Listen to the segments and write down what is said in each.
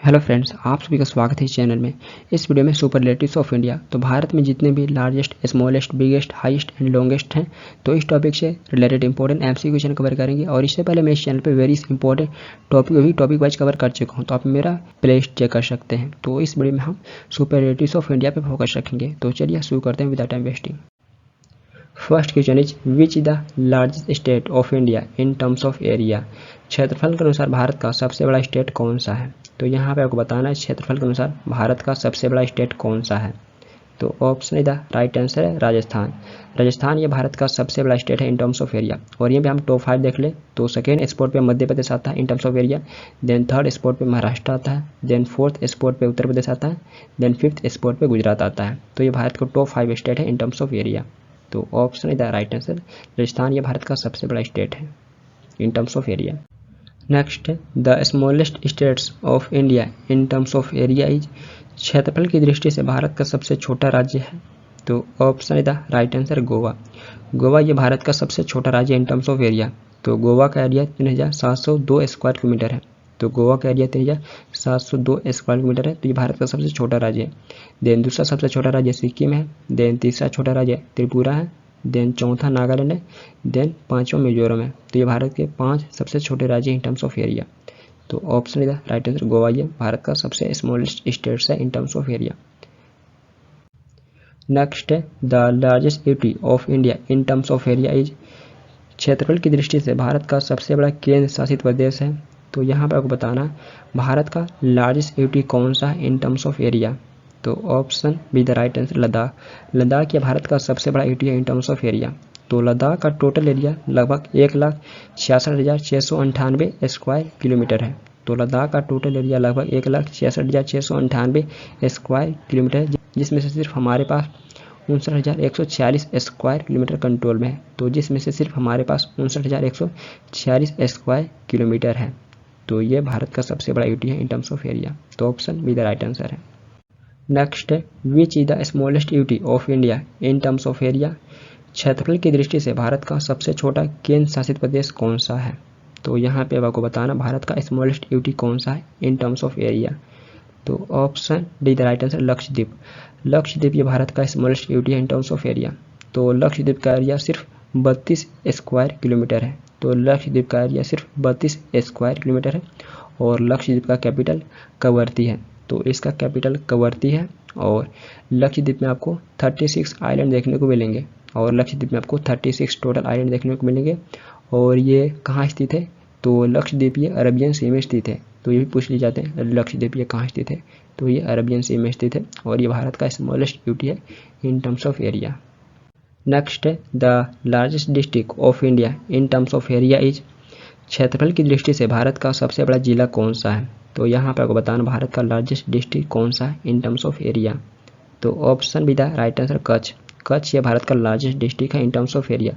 Hello friends, आप सभी का स्वागत है इस चैनल में। इस वीडियो में सुपरलेटिव्स ऑफ इंडिया, तो भारत में जितने भी largest, smallest, biggest, highest and longest हैं, तो इस टॉपिक से related important MCQ question cover करेंगे। और इससे पहले मैं इस चैनल पे very important topic wise cover कर चुका हूँ, तो आप मेरा प्लेलिस्ट चेक कर सकते हैं। तो इस वीडियो में हम सुपरलेटिव्स ऑफ इंडिया पे फोकस रखेंगे। तो चलिए शुरू करते हैं without time wasting. First question is which is the largest state of India in terms of area. क्षेत्रफल के अनुसार भारत का सबसे बड़ा स्टेट कौन सा है? तो यहाँ पे आपको बताना है क्षेत्रफल के अनुसार भारत का सबसे बड़ा स्टेट कौन सा है। तो ऑप्शन इधर राइट आंसर है राजस्थान। राजस्थान ये भारत का सबसे बड़ा स्टेट है इन टर्म्स ऑफ एरिया। और यहाँ पे हम टॉप 5 देख ले तो सेकेंड स्पॉट पे मध्य प्रदेश आता है in terms of area, then third spot पे महाराष्ट्र आता है, देन फोर्थ स्पॉट पे उत्तर प्रदेश आता है, देन फिफ्थ स्पॉट पे गुजरात आता है। तो ये भारत का टॉप 5 स्टेट है इन टर्म्स ऑफ एरिया। तो ऑप्शन इधर राइट आंसर राजस्थान ये भारत का सबसे बड़ा स्टेट है in terms of area. Next है the smallest states of India in terms of area is. क्षेत्रफल की दृष्टि से भारत का सबसे छोटा राज्य है। तो ऑप्शन इधर राइट आंसर गोवा। गोवा ये भारत का सबसे छोटा राज्य इन टर्म्स ऑफ एरिया। तो गोवा का एरिया 3702 स्क्वायर किलोमीटर है। तो गोवा का एरिया 3702 स्क्वायर किलोमीटर है। तो ये भारत का सबसे छोटा राज्य है। देन दूसरा सबसे छोटा राज्य सिक्किम है, देन तीसरा छोटा राज्य त्रिपुरा है, देन चौथा नागालैंड है, देन पांचवा मिजोरम है। तो ये भारत के 5 सबसे छोटे राज्य इन टर्म्स ऑफ एरिया। तो ऑप्शन इधर राइट आंसर गोवा ये भारत का सबसे स्मॉलेस्ट स्टेट्स है in terms of area. Next है the largest city of India in terms of area is. क्षेत्रफल की दृष्टि से भारत का सबसे बड़ा केंद्र शासित प्रदेश है। तो यहाँ पर आपको बताना भारत का लार्जेस्ट सिटी कौन सा है इन टर्म्स ऑफ एरिया। तो option B the right answer Ladakh. Ladakh ये भारत का सबसे बड़ा सिटी है इन टर्म्स ऑफ एरिया। तो लद्दाख का टोटल एरिया लगभग 1,66,698 स्क्वायर किलोमीटर है। तो लद्दाख का टोटल एरिया लगभग 1,66,698 स्क्वायर किलोमीटर है, जिसमें से सिर्फ हमारे पास 59,146 स्क्वायर किलोमीटर कंट्रोल में है। तो जिसमें से सिर्फ हमारे पास 59,146 स्क्वायर किलोमीटर है। तो ये भारत का सबसे बड़ा यूटी है इन टर्म्स ऑफ एरिया। तो option B the right answer है। नेक्स्ट है which is the smallest UT of India in terms of area. क्षेत्रफल की दृष्टि से भारत का सबसे छोटा केंद्र शासित प्रदेश कौन सा है। तो यहाँ पे आपको बताना भारत का स्मॉलेस्ट यूटी कौन सा है इन टर्म्स ऑफ एरिया। तो option D the right answer Lakshadweep. Lakshadweep ये भारत का स्मॉलेस्ट यूटी है इन टर्म्स ऑफ एरिया। तो लक्षद्वीप का एरिया सिर्फ 32 स्क्वायर किलोमीटर है। तो लक्षद्वीप का एरिया सिर्फ 32 स्क्वायर किलोमीटर है। और लक्षद्वीप का कैपिटल कवरत्ती है। तो इसका कैपिटल कवरत्ती है। और लक्षद्वीप में आपको 36 आइलैंड देखने को मिलेंगे। और लक्षद्वीप में आपको 36 टोटल आइलैंड देखने को मिलेंगे। और ये कहाँ स्थित है? तो लक्षद्वीप ये अरबियन सी में स्थित है। तो ये भी पूछ लिए जाते हैं लक्षद्वीप ये कहाँ स्थित है। तो ये अरबियन सी में स्थित है और ये भारत का स्मॉलेस्ट यूटी है in terms of area. Next है the largest district of India in terms of area is. क्षेत्रफल की दृष्टि से भारत का सबसे बड़ा जिला कौन सा है। तो यहाँ पर आपको बताना भारत का लार्जेस्ट डिस्ट्रिक्ट कौन सा है इन टर्म्स ऑफ एरिया। तो option B the right answer Kutch. Kutch ये भारत का लार्जेस्ट डिस्ट्रिक्ट है इन टर्म्स ऑफ एरिया।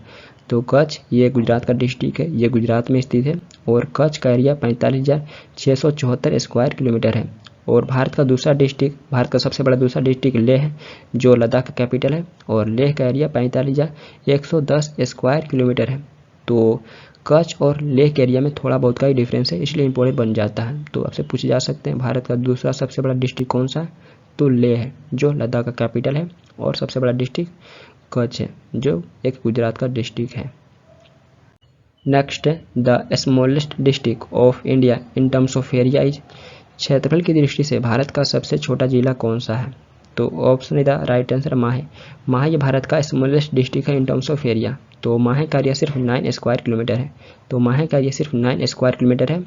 तो कच्छ ये गुजरात का डिस्ट्रिक्ट है, ये गुजरात में स्थित है। और कच्छ का एरिया 45,674 स्क्वायर किलोमीटर है। और भारत का दूसरा डिस्ट्रिक्ट, भारत का सबसे बड़ा दूसरा डिस्ट्रिक्ट लेह है, जो लद्दाख का कैपिटल है। और लेह का एरिया 45,110 स्क्वायर किलोमीटर है। तो कच्छ और लेह के एरिया में थोड़ा बहुत का ही डिफरेंस है, इसलिए इंपॉर्टेंट बन जाता है। तो आपसे पूछे जा सकते हैं भारत का दूसरा सबसे बड़ा डिस्ट्रिक्ट कौन सा है। तो लेह है, जो लद्दाख का कैपिटल है। और सबसे बड़ा डिस्ट्रिक्ट कच्छ है, जो एक गुजरात का डिस्ट्रिक्ट है। नेक्स्ट है the smallest district of India in terms of area is. क्षेत्रफल की दृष्टि से भारत का सबसे छोटा जिला कौन सा है। तो ऑप्शन इधर राइट आंसर माहे। माहे ये भारत का स्मॉलेस्ट डिस्ट्रिक्ट है इन टर्म्स ऑफ एरिया। तो माहे का एरिया सिर्फ 9 स्क्वायर किलोमीटर है। तो माहे का एरिया सिर्फ 9 स्क्वायर किलोमीटर है।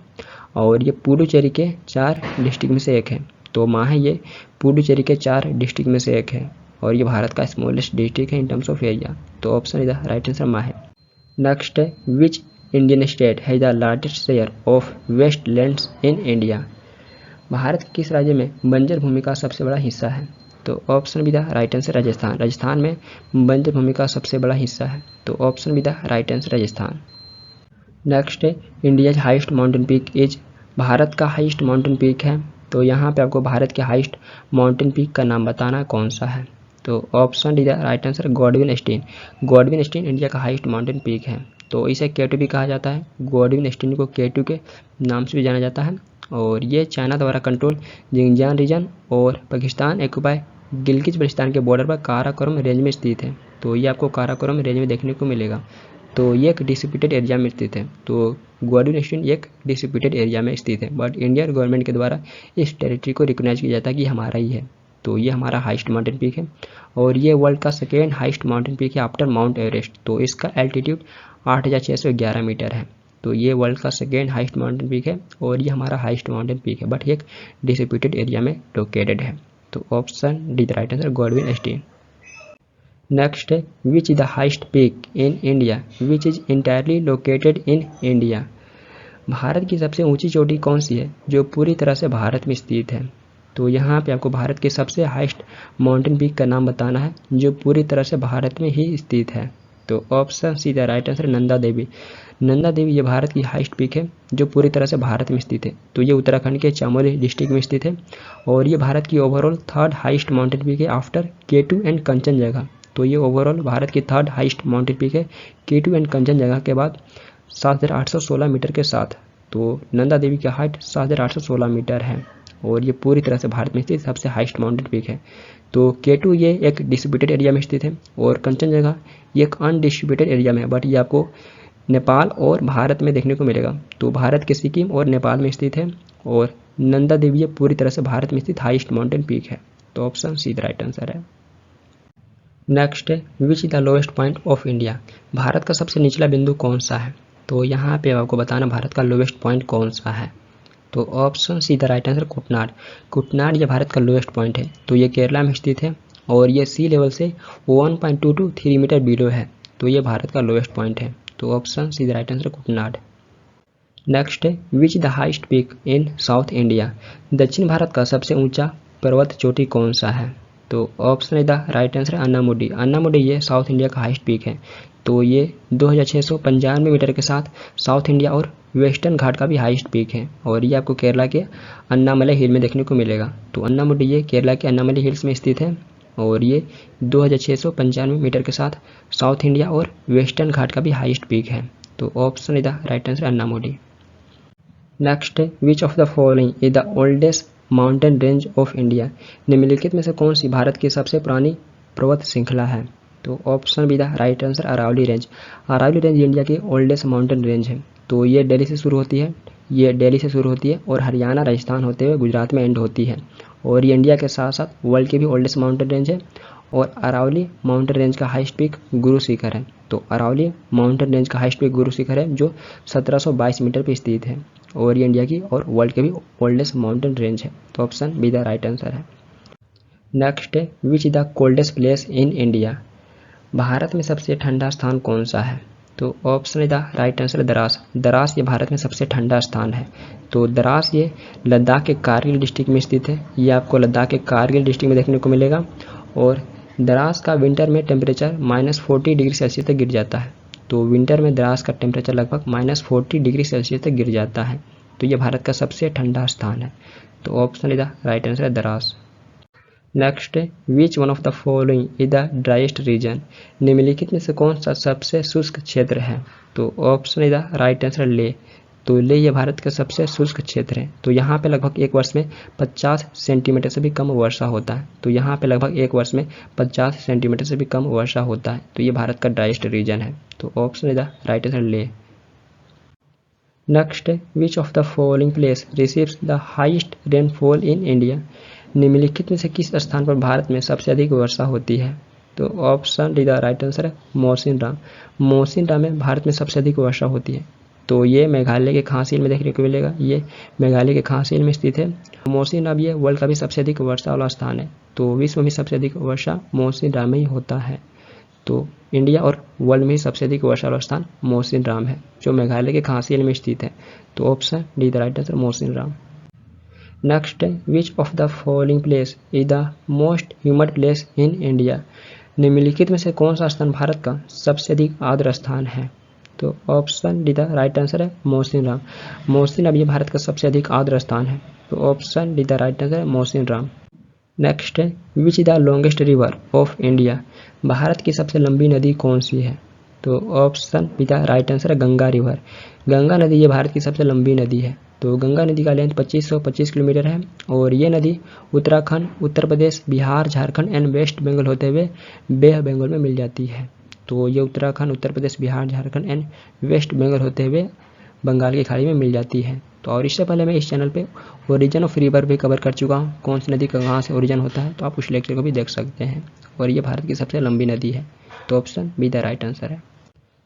और ये पुडुचेरी के 4 डिस्ट्रिक्ट में से एक है। तो माहे ये पुडुचेरी के 4 डिस्ट्रिक्ट में से एक है। और ये भारत का स्मॉलेस्ट डिस्ट्रिक्ट है इन टर्म्स ऑफ एरिया। तो ऑप्शन इधर राइट आंसर माहे। नेक्स्ट है विच इंडियन स्टेट है the largest share of waste lands in India. Bharat के किस राज्य में बंजर भूमि का सबसे बड़ा हिस्सा है। तो option B the right answer Rajasthan. Rajasthan में बंजर भूमि का सबसे बड़ा हिस्सा है। तो option B the right answer Rajasthan. Next है India's highest mountain peak is. Bharat का हाईएस्ट माउंटेन पीक है। तो यहाँ पे आपको भारत के हाईएस्ट माउंटेन पीक का नाम बताना कौन सा है। तो option D the right answer Godwin Austen. Godwin Austen India का हाईएस्ट माउंटेन पीक है। तो इसे K2 भी कहा जाता है। गॉडविन स्टीन को K2 के नाम से भी जाना जाता है। और ये चाइना द्वारा कंट्रोल जिंगजियांग रीजन और पाकिस्तान एक्यूपाई गिलगित बल्टिस्तान के बॉर्डर पर काराकोरम रेंज में स्थित है। तो ये आपको काराकोरम रेंज में देखने को मिलेगा। तो ये एक डिस्प्यूटेड एरिया में स्थित है। तो ग्वाड्यून स्ट्रीम एक डिस्प्यूटेड एरिया में स्थित है, बट इंडियन गवर्नमेंट के द्वारा इस टेरिटरी को रिकॉग्नाइज किया जाता है कि हमारा ही है। तो ये हमारा हाईएस्ट माउंटेन पीक है और ये वर्ल्ड का सेकेंड हाईएस्ट माउंटेन पीक है आफ्टर माउंट एवरेस्ट। तो इसका एल्टीट्यूड 8611 मीटर है। तो ये वर्ल्ड का सेकेंड हाईएस्ट माउंटेन पीक है और ये हमारा हाईएस्ट माउंटेन पीक है, बट ये एक डिस्प्यूटेड एरिया में लोकेटेड है। तो option D the right answer, Godwin Austen. Next है which is the highest peak in India which is entirely located in India. Bharat की सबसे ऊंची चोटी कौन सी है जो पूरी तरह से भारत में स्थित है। तो यहाँ पे आपको भारत के सबसे हाईएस्ट माउंटेन पीक का नाम बताना है जो पूरी तरह से भारत में ही स्थित है। तो option C the right answer, Nanda Devi. Nanda Devi ये भारत की हाईएस्ट पीक है जो पूरी तरह से भारत में स्थित है। तो ये उत्तराखंड के चमोली डिस्ट्रिक्ट में स्थित है और ये भारत की overall third highest mountain peak है आफ्टर K2 एंड कंचनजंगा। तो ये ओवरऑल भारत की थर्ड हाईएस्ट माउंटेन पीक है K2 एंड कंचनजंगा के बाद 7816 मीटर के साथ। तो नंदा देवी की हाइट 7816 मीटर है और ये पूरी तरह से भारत में स्थित सबसे हाईएस्ट माउंटेन पीक है। तो K2 ये एक डिस्ट्रीब्यूटेड एरिया में स्थित है और कंचनजंगा ये एक अनडिस्ट्रीब्यूटेड एरिया में है, बट ये आपको नेपाल और भारत में देखने को मिलेगा। तो भारत के सिक्किम और नेपाल में स्थित है और नंदा देवी ये पूरी तरह से भारत में स्थित हाईएस्ट माउंटेन पीक है। तो option C the right answer है। नेक्स्ट है which is the lowest point of India. Bharat का सबसे निचला बिंदु कौन सा है। तो यहाँ पे आपको बताना भारत का लोएस्ट पॉइंट कौन सा है। तो option C the right answer, Kuttanad. Kuttanad ये भारत का लोएस्ट पॉइंट है। तो ये केरला में स्थित है और ये सी लेवल से 1.223 मीटर बिलो है। तो ये भारत का लोएस्ट पॉइंट है। तो option C the right answer, Kuttanad. Next है which the highest peak in south India. दक्षिण भारत का सबसे ऊंचा पर्वत चोटी कौन सा है। तो option the right answer, Anamudi. Anamudi ये साउथ इंडिया का हाईएस्ट पीक है। तो ये 2695 मीटर के साथ साउथ इंडिया और वेस्टर्न घाट का भी हाईएस्ट पीक है और ये आपको केरला के अन्नामलई हिल में देखने को मिलेगा। तो अन्नामुडी ये केरला के अन्नामलई हिल्स में स्थित है और ये 2695 मीटर के साथ साउथ इंडिया और वेस्टर्न घाट का भी हाईएस्ट पीक है। तो option is the right answer, Anamudi. Next है which of the following is the oldest mountain range of India. निम्नलिखित में से कौन सी भारत की सबसे पुरानी पर्वत श्रृंखला है। तो option B the right answer, Aravalli range. Aravalli range India की ओल्डेस्ट माउंटेन रेंज है। तो ये दिल्ली से शुरू होती है और हरियाणा राजस्थान होते हुए गुजरात में एंड होती है और ये इंडिया के साथ साथ वर्ल्ड की भी ओल्डेस्ट माउंटेन रेंज है। और अरावली माउंटेन रेंज का हाईएस्ट पीक गुरु शिखर है। तो अरावली माउंटेन रेंज का हाईएस्ट पीक गुरु शिखर है जो 1722 मीटर पर स्थित है और ये इंडिया की और वर्ल्ड के भी ओल्डेस्ट माउंटेन रेंज है। तो option B the right answer है। नेक्स्ट है which is the coldest place in India. Bharat में सबसे ठंडा स्थान कौन सा है। तो option is the right answer, Dras. Dras ये भारत में सबसे ठंडा स्थान है। तो द्रास ये लद्दाख के कारगिल डिस्ट्रिक्ट में स्थित है। ये आपको लद्दाख के कारगिल डिस्ट्रिक्ट में देखने को मिलेगा और द्रास का विंटर में टेम्परेचर -40 डिग्री सेल्सियस तक गिर जाता है। तो विंटर में द्रास का टेम्परेचर लगभग -40 डिग्री सेल्सियस तक गिर जाता है। तो ये भारत का सबसे ठंडा स्थान है। तो option is the right answer है, द्रास। नेक्स्ट है which one of the following is the driest region. निम्नलिखित में से कौन सा सबसे शुष्क क्षेत्र है। तो option is the right answer, ले। तो ले ये भारत का सबसे शुष्क क्षेत्र है। तो यहाँ पे लगभग एक वर्ष में 50 सेंटीमीटर से भी कम वर्षा होता है। तो यहाँ पे लगभग एक वर्ष में 50 सेंटीमीटर से भी कम वर्षा होता है। तो ये भारत का ड्राइएस्ट रीजन है। तो option is the right answer, ले। नेक्स्ट है which of the following place receives the highest rainfall in India. निम्नलिखित में से किस स्थान पर भारत में सबसे अधिक वर्षा होती है। तो option D the right answer है, मौसिनराम। मौसिनराम में भारत में सबसे अधिक वर्षा होती है। तो ये मेघालय के खांसी में देखने को मिलेगा। ये मेघालय के खांसी में स्थित है। मौसिनराम ये वर्ल्ड का भी सबसे अधिक वर्षा वाला स्थान है। तो विश्व में सबसे अधिक वर्षा मौसिनराम में ही होता है। तो इंडिया और वर्ल्ड में सबसे अधिक वर्षा वाला स्थान मौसिनराम है जो मेघालय के खांसी में स्थित है। तो option D the right answer, Mawsynram. Next है which of the following place is the most humid place in India. निम्नलिखित में से कौन सा स्थान भारत का सबसे अधिक आर्द्र स्थान है। तो option D the right answer है, मौसिनराम। मौसिनराम ये भारत का सबसे अधिक आर्द्र स्थान है। तो option D the right answer है, मौसिनराम। नेक्स्ट है which is the longest river of India. Bharat की सबसे लंबी नदी कौन सी है। तो option B the right answer है गंगा रिवर। गंगा नदी ये भारत की सबसे लंबी नदी है। तो गंगा नदी का लेंथ 2525 किलोमीटर है और ये नदी उत्तराखंड, उत्तर प्रदेश, बिहार, झारखंड एंड वेस्ट बंगाल होते हुए बे ऑफ बंगाल में मिल जाती है। तो ये उत्तराखंड, उत्तर प्रदेश, बिहार, झारखंड एंड वेस्ट बंगाल होते हुए बंगाल की खाड़ी में मिल जाती है। तो और इससे पहले मैं इस चैनल पे ओरिजिन ऑफ रिवर भी कवर कर चुका हूँ, कौन सी नदी का कहाँ से ओरिजिन होता है, तो आप उस लेक्चर को भी देख सकते हैं। और ये भारत की सबसे लंबी नदी है। तो option B the right answer है।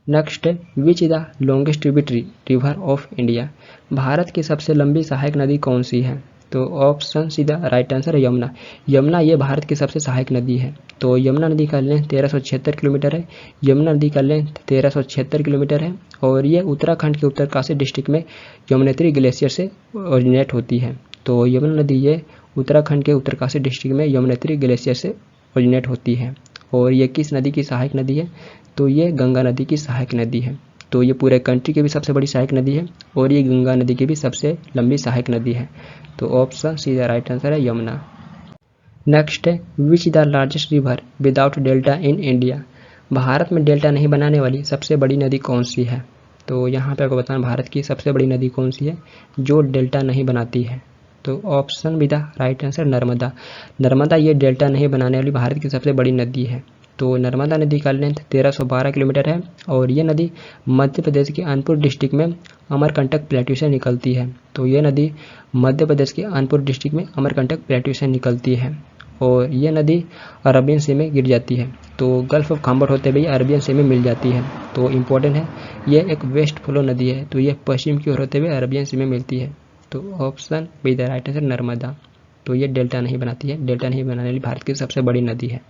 नेक्स्ट है which is the longest tributary river of India. Bharat की सबसे लंबी सहायक नदी कौन सी है? तो option C the right answer है यमुना। यमुना ये भारत की सबसे सहायक नदी है। तो यमुना नदी का लेंथ 1376 किलोमीटर है। यमुना नदी का लेंथ 1376 किलोमीटर है और ये उत्तराखंड के उत्तरकाशी डिस्ट्रिक्ट में यमुनोत्री ग्लेशियर से ओरिजिनेट होती है। तो यमुना नदी ये उत्तराखंड के उत्तरकाशी डिस्ट्रिक्ट में यमुनोत्री ग्लेशियर से ओरिजिनेट होती है। और ये किस नदी की सहायक नदी है? तो ये गंगा नदी की सहायक नदी है। तो ये पूरे कंट्री की भी सबसे बड़ी सहायक नदी है और ये गंगा नदी की भी सबसे लंबी सहायक नदी है। तो option C the right answer है यमुना। नेक्स्ट है which the largest river without delta in India. Bharat में डेल्टा नहीं बनाने वाली सबसे बड़ी नदी कौन सी है? तो यहाँ पे आपको बताना भारत की सबसे बड़ी नदी कौन सी है जो डेल्टा नहीं बनाती है। तो option B the right answer Narmada. Narmada ये डेल्टा नहीं बनाने वाली भारत की सबसे बड़ी नदी है। तो नर्मदा नदी का लेंथ 1312 किलोमीटर है और ये नदी मध्य प्रदेश के अनूपपुर डिस्ट्रिक्ट में अमरकंटक प्लेट्यू से निकलती है। तो ये नदी मध्य प्रदेश के अनूपपुर डिस्ट्रिक्ट में अमरकंटक प्लेट्यू से निकलती है और ये नदी अरबियन सी में गिर जाती है। तो गल्फ ऑफ खाम्बर होते हुए अरबियन सी में मिल जाती है। तो इम्पोर्टेंट है, ये एक वेस्ट फ्लो नदी है। तो ये पश्चिम की ओर होते हुए अरबियन सी में मिलती है। तो option B the right answer Narmada. तो ये डेल्टा नहीं बनाती है। डेल्टा नहीं बनाने वाली भारत की सबसे बड़ी नदी है।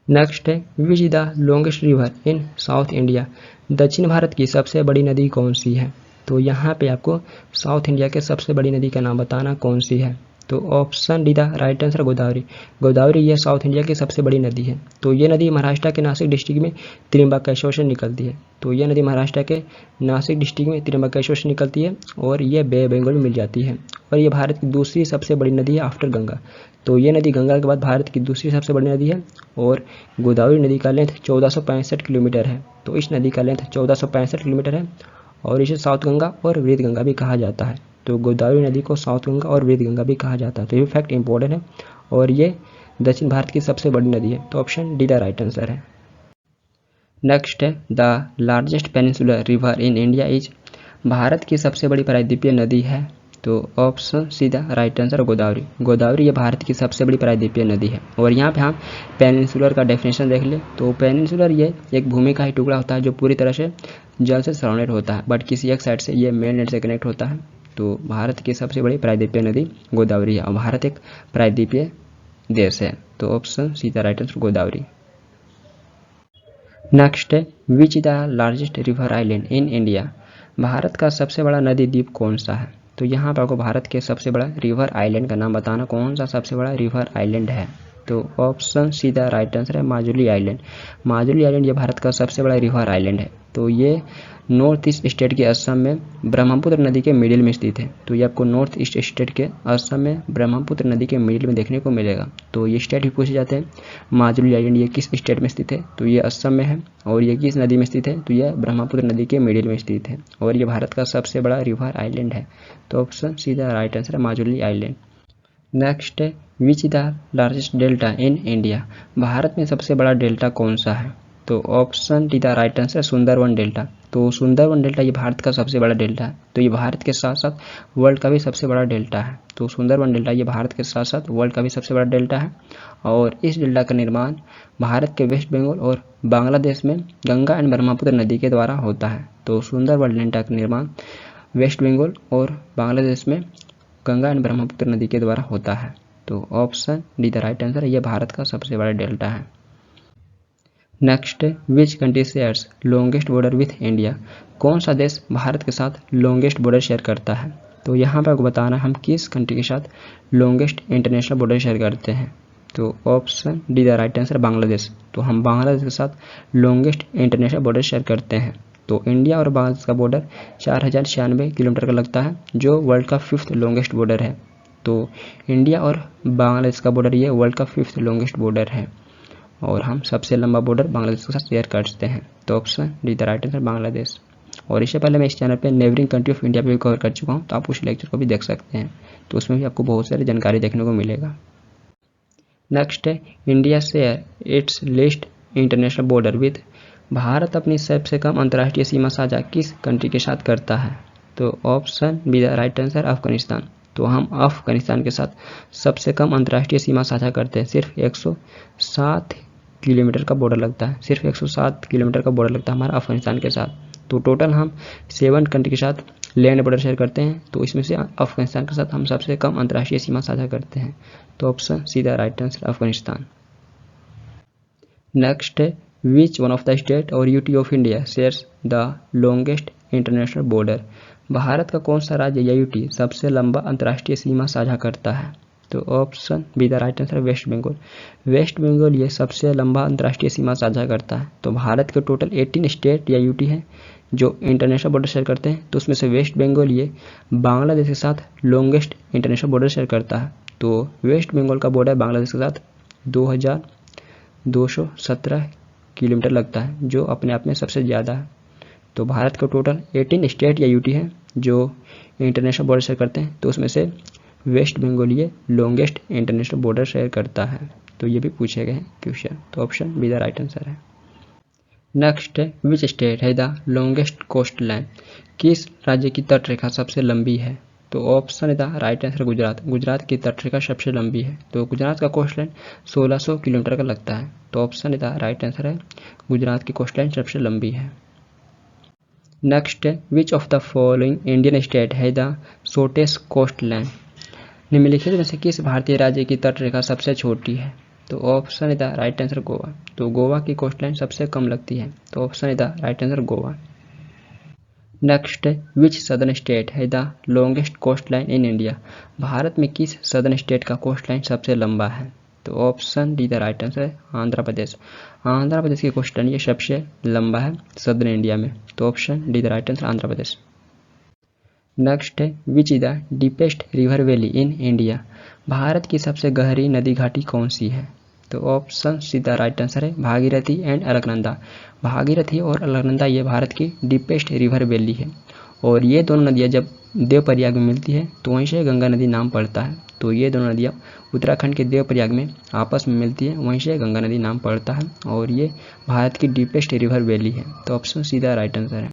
नेक्स्ट है which is the longest river in south India. दक्षिण भारत की सबसे बड़ी नदी कौन सी है? तो यहाँ पे आपको साउथ इंडिया के सबसे बड़ी नदी का नाम बताना कौन सी है। तो option D the right answer Godavari. Godavari ये साउथ इंडिया की सबसे बड़ी नदी है। तो ये नदी महाराष्ट्र के नासिक डिस्ट्रिक्ट में त्र्यंबकेश्वर से निकलती है। तो ये नदी महाराष्ट्र के नासिक डिस्ट्रिक्ट में त्र्यंबकेश्वर से निकलती है और ये बे ऑफ बंगाल में मिल जाती है और ये भारत की दूसरी सबसे बड़ी नदी है आफ्टर गंगा। तो ये नदी गंगा के बाद भारत की दूसरी सबसे बड़ी नदी है और गोदावरी नदी का लेंथ 1465 किलोमीटर है। तो इस नदी का लेंथ 1465 किलोमीटर है और इसे साउथ गंगा और वृद्ध गंगा भी कहा जाता है। तो गोदावरी नदी को साउथ गंगा और वृद्ध गंगा भी कहा जाता है। तो ये फैक्ट इंपॉर्टेंट है और ये दक्षिण भारत की सबसे बड़ी नदी है। तो option D the right answer है। नेक्स्ट है the largest peninsular river in India is. Bharat की सबसे बड़ी प्रायद्वीपीय नदी है। तो option C the right answer Godavari. Godavari ये भारत की सबसे बड़ी प्रायद्वीपीय नदी है। और यहाँ पे हम पेनिनसुलर का डेफिनेशन देख ले तो पेनिनसुलर ये एक भूमि का ही टुकड़ा होता है जो पूरी तरह से जल से सराउंडेड होता है बट किसी एक साइड से ये मेन लैंड से कनेक्ट होता है। तो भारत की सबसे बड़ी प्रायद्वीपीय नदी गोदावरी है और भारत एक प्रायद्वीपीय देश है। तो option C the right answer Godavari. Next है which the largest river island in India. Bharat का सबसे बड़ा नदी द्वीप कौन सा है? तो यहाँ पर आपको भारत के सबसे बड़ा रिवर आइलैंड का नाम बताना कौन सा सबसे बड़ा रिवर आइलैंड है। तो option C the right answer है माजुली आइलैंड। माजुली आइलैंड ये भारत का सबसे बड़ा रिवर आइलैंड है। तो ये नॉर्थ ईस्ट स्टेट के असम में ब्रह्मपुत्र नदी के मिडिल में स्थित है। तो ये आपको नॉर्थ ईस्ट स्टेट के असम में ब्रह्मपुत्र नदी के मिडिल में देखने को मिलेगा। तो ये स्टेट भी पूछे जाते हैं। माजुली आइलैंड ये किस स्टेट में स्थित है? तो ये असम में है। और ये किस नदी में स्थित है? तो यह ब्रह्मपुत्र नदी के मिडिल में स्थित है और ये भारत का सबसे बड़ा रिवर आइलैंड है। तो option C the right answer है माजुली आइलैंड। नेक्स्ट है which the largest delta in India. Bharat में सबसे बड़ा डेल्टा कौन सा है? तो option D the right answer Sundarban delta. तो सुंदरवन डेल्टा ये भारत का सबसे बड़ा डेल्टा है। तो ये भारत के साथ साथ वर्ल्ड का भी सबसे बड़ा डेल्टा है। तो सुंदरवन डेल्टा ये भारत के साथ साथ वर्ल्ड का भी सबसे बड़ा डेल्टा है और इस डेल्टा का निर्माण भारत के वेस्ट बंगाल और बांग्लादेश में गंगा एंड ब्रह्मपुत्र नदी के द्वारा होता है। तो सुंदरवन डेल्टा का निर्माण वेस्ट बंगाल और बांग्लादेश में गंगा एंड ब्रह्मपुत्र नदी के द्वारा होता है। तो option D the right answer है ये भारत का सबसे बड़ा डेल्टा है। Next which country shares longest border with India. कौन सा देश भारत के साथ लॉन्गेस्ट बॉर्डर शेयर करता है? तो यहाँ पर आपको बताना हम किस कंट्री के साथ लॉन्गेस्ट इंटरनेशनल बॉर्डर शेयर करते हैं। तो option D the right answer Bangladesh. तो हम बांग्लादेश के साथ लॉन्गेस्ट इंटरनेशनल बॉर्डर शेयर करते हैं। तो इंडिया और बांग्लादेश का बॉर्डर 4096 किलोमीटर का लगता है जो वर्ल्ड का 5th लॉन्गेस्ट बॉर्डर है। तो इंडिया और बांग्लादेश का बॉर्डर ये वर्ल्ड का 5th लॉन्गेस्ट बॉर्डर है और हम सबसे लंबा बॉर्डर बांग्लादेश के साथ शेयर करते हैं। तो option D the right answer Bangladesh. और इससे पहले मैं इस चैनल पे नेबरिंग कंट्री ऑफ इंडिया पे भी कवर कर चुका हूँ, तो आप उस लेक्चर को भी देख सकते हैं, तो उसमें भी आपको बहुत सारी जानकारी देखने को मिलेगा। नेक्स्ट है India share its list international border with. Bharat अपनी सबसे कम अंतर्राष्ट्रीय सीमा साझा किस कंट्री के साथ करता है? तो option B the right answer Afghanistan. तो हम अफगानिस्तान के साथ सबसे कम अंतर्राष्ट्रीय सीमा साझा करते हैं। सिर्फ 107 किलोमीटर का बॉर्डर लगता है, सिर्फ 107 किलोमीटर का बॉर्डर लगता है हमारा अफगानिस्तान के साथ। तो टोटल हम 7 कंट्री के साथ लैंड बॉर्डर शेयर करते हैं, तो इसमें से अफगानिस्तान के साथ हम सबसे कम अंतर्राष्ट्रीय सीमा साझा करते हैं। तो option C the right answer Afghanistan. Next है which one of the state और UT of India shares the longest international border. Bharat का कौन सा राज्य या यूटी सबसे लंबा अंतर्राष्ट्रीय सीमा साझा करता है? तो option B the right answer West Bengal. West Bengal ये सबसे लंबा अंतर्राष्ट्रीय सीमा साझा करता है। तो भारत के टोटल 18 स्टेट या यूटी हैं जो इंटरनेशनल बॉर्डर शेयर करते हैं, तो उसमें से वेस्ट बंगाल ये बांग्लादेश के साथ लॉन्गेस्ट इंटरनेशनल बॉर्डर शेयर करता है। तो वेस्ट बंगाल का बॉर्डर बांग्लादेश के साथ 2217 किलोमीटर लगता है, जो अपने आप में सबसे ज़्यादा है। तो भारत का टोटल 18 स्टेट या यूटी है जो इंटरनेशनल बॉर्डर शेयर करते हैं, तो उसमें से वेस्ट बंगाल ये लॉन्गेस्ट इंटरनेशनल बॉर्डर शेयर करता है। तो ये भी पूछे गए हैं क्वेश्चन, तो option B the right answer है। नेक्स्ट है विच स्टेट है द लॉन्गेस्ट कोस्ट लाइन। किस राज्य की तटरेखा सबसे लंबी है? तो ऑप्शन है the right answer Gujarat. Gujarat की तटरेखा सबसे लंबी है। तो गुजरात का कोस्ट लाइन 1600 किलोमीटर का लगता है। तो ऑप्शन है द राइट आंसर है गुजरात की कोस्ट लाइन सबसे लंबी है। नेक्स्ट है which of the following Indian state है द शॉर्टेस्ट कोस्ट लाइन। निम्नलिखित में से किस भारतीय राज्य की तटरेखा सबसे छोटी है? तो ऑप्शन है द राइट आंसर गोवा। तो गोवा की कोस्ट लाइन सबसे कम लगती है। तो ऑप्शन है the right answer Goa. Next है विच सदर्न स्टेट है the longest coast line in India. Bharat में किस सदर्न स्टेट का कोस्ट लाइन सबसे लंबा है? तो option D the right answer है आंध्र प्रदेश। आंध्र प्रदेश की कोस्ट लाइन ये सबसे लंबा है सदर्न इंडिया में। तो option D the right answer Andhra Pradesh. Next है which is the deepest river valley in India. Bharat की सबसे गहरी नदी घाटी कौन सी है? तो option C the right answer है भागीरथी एंड अलकनंदा। भागीरथी और अलकनंदा ये भारत की डीपेस्ट रिवर वैली है, और ये दोनों नदियाँ जब देवप्रयाग में मिलती है तो वहीं से गंगा नदी नाम पड़ता है। तो ये दोनों नदियाँ उत्तराखंड के देवप्रयाग में आपस में मिलती है, वहीं से गंगा नदी नाम पड़ता है, और ये भारत की डीपेस्ट रिवर वैली है। तो option C the right answer है।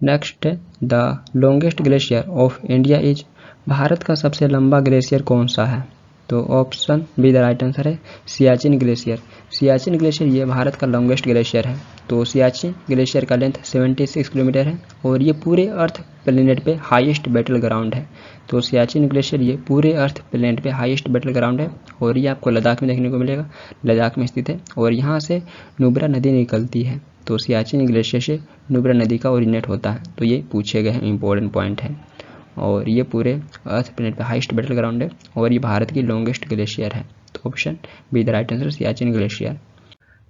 नेक्स्ट है the longest glacier of India is. Bharat का सबसे लंबा ग्लेशियर कौन सा है? तो option B the right answer है सियाचिन ग्लेशियर। सियाचिन ग्लेशियर ये भारत का लॉन्गेस्ट ग्लेशियर है। तो सियाचिन ग्लेशियर का लेंथ 76 किलोमीटर है, और ये पूरे अर्थ प्लेनेट पे हाईएस्ट बैटल ग्राउंड है। तो सियाचिन ग्लेशियर ये पूरे अर्थ प्लेनेट पे हाईएस्ट बैटल ग्राउंड है, और ये आपको लद्दाख में देखने को मिलेगा। लद्दाख में स्थित है, और यहाँ से नुब्रा नदी निकलती है। तो सियाचिन ग्लेशियर से नुब्रा नदी का ओरिजिनेट होता है। तो ये पूछे गए हैं इंपॉर्टेंट पॉइंट है, और ये पूरे अर्थ प्लेनेट पे हाईएस्ट बैटल ग्राउंड है, और ये भारत की लॉन्गेस्ट ग्लेशियर है। तो option B the right answer Siachen glacier.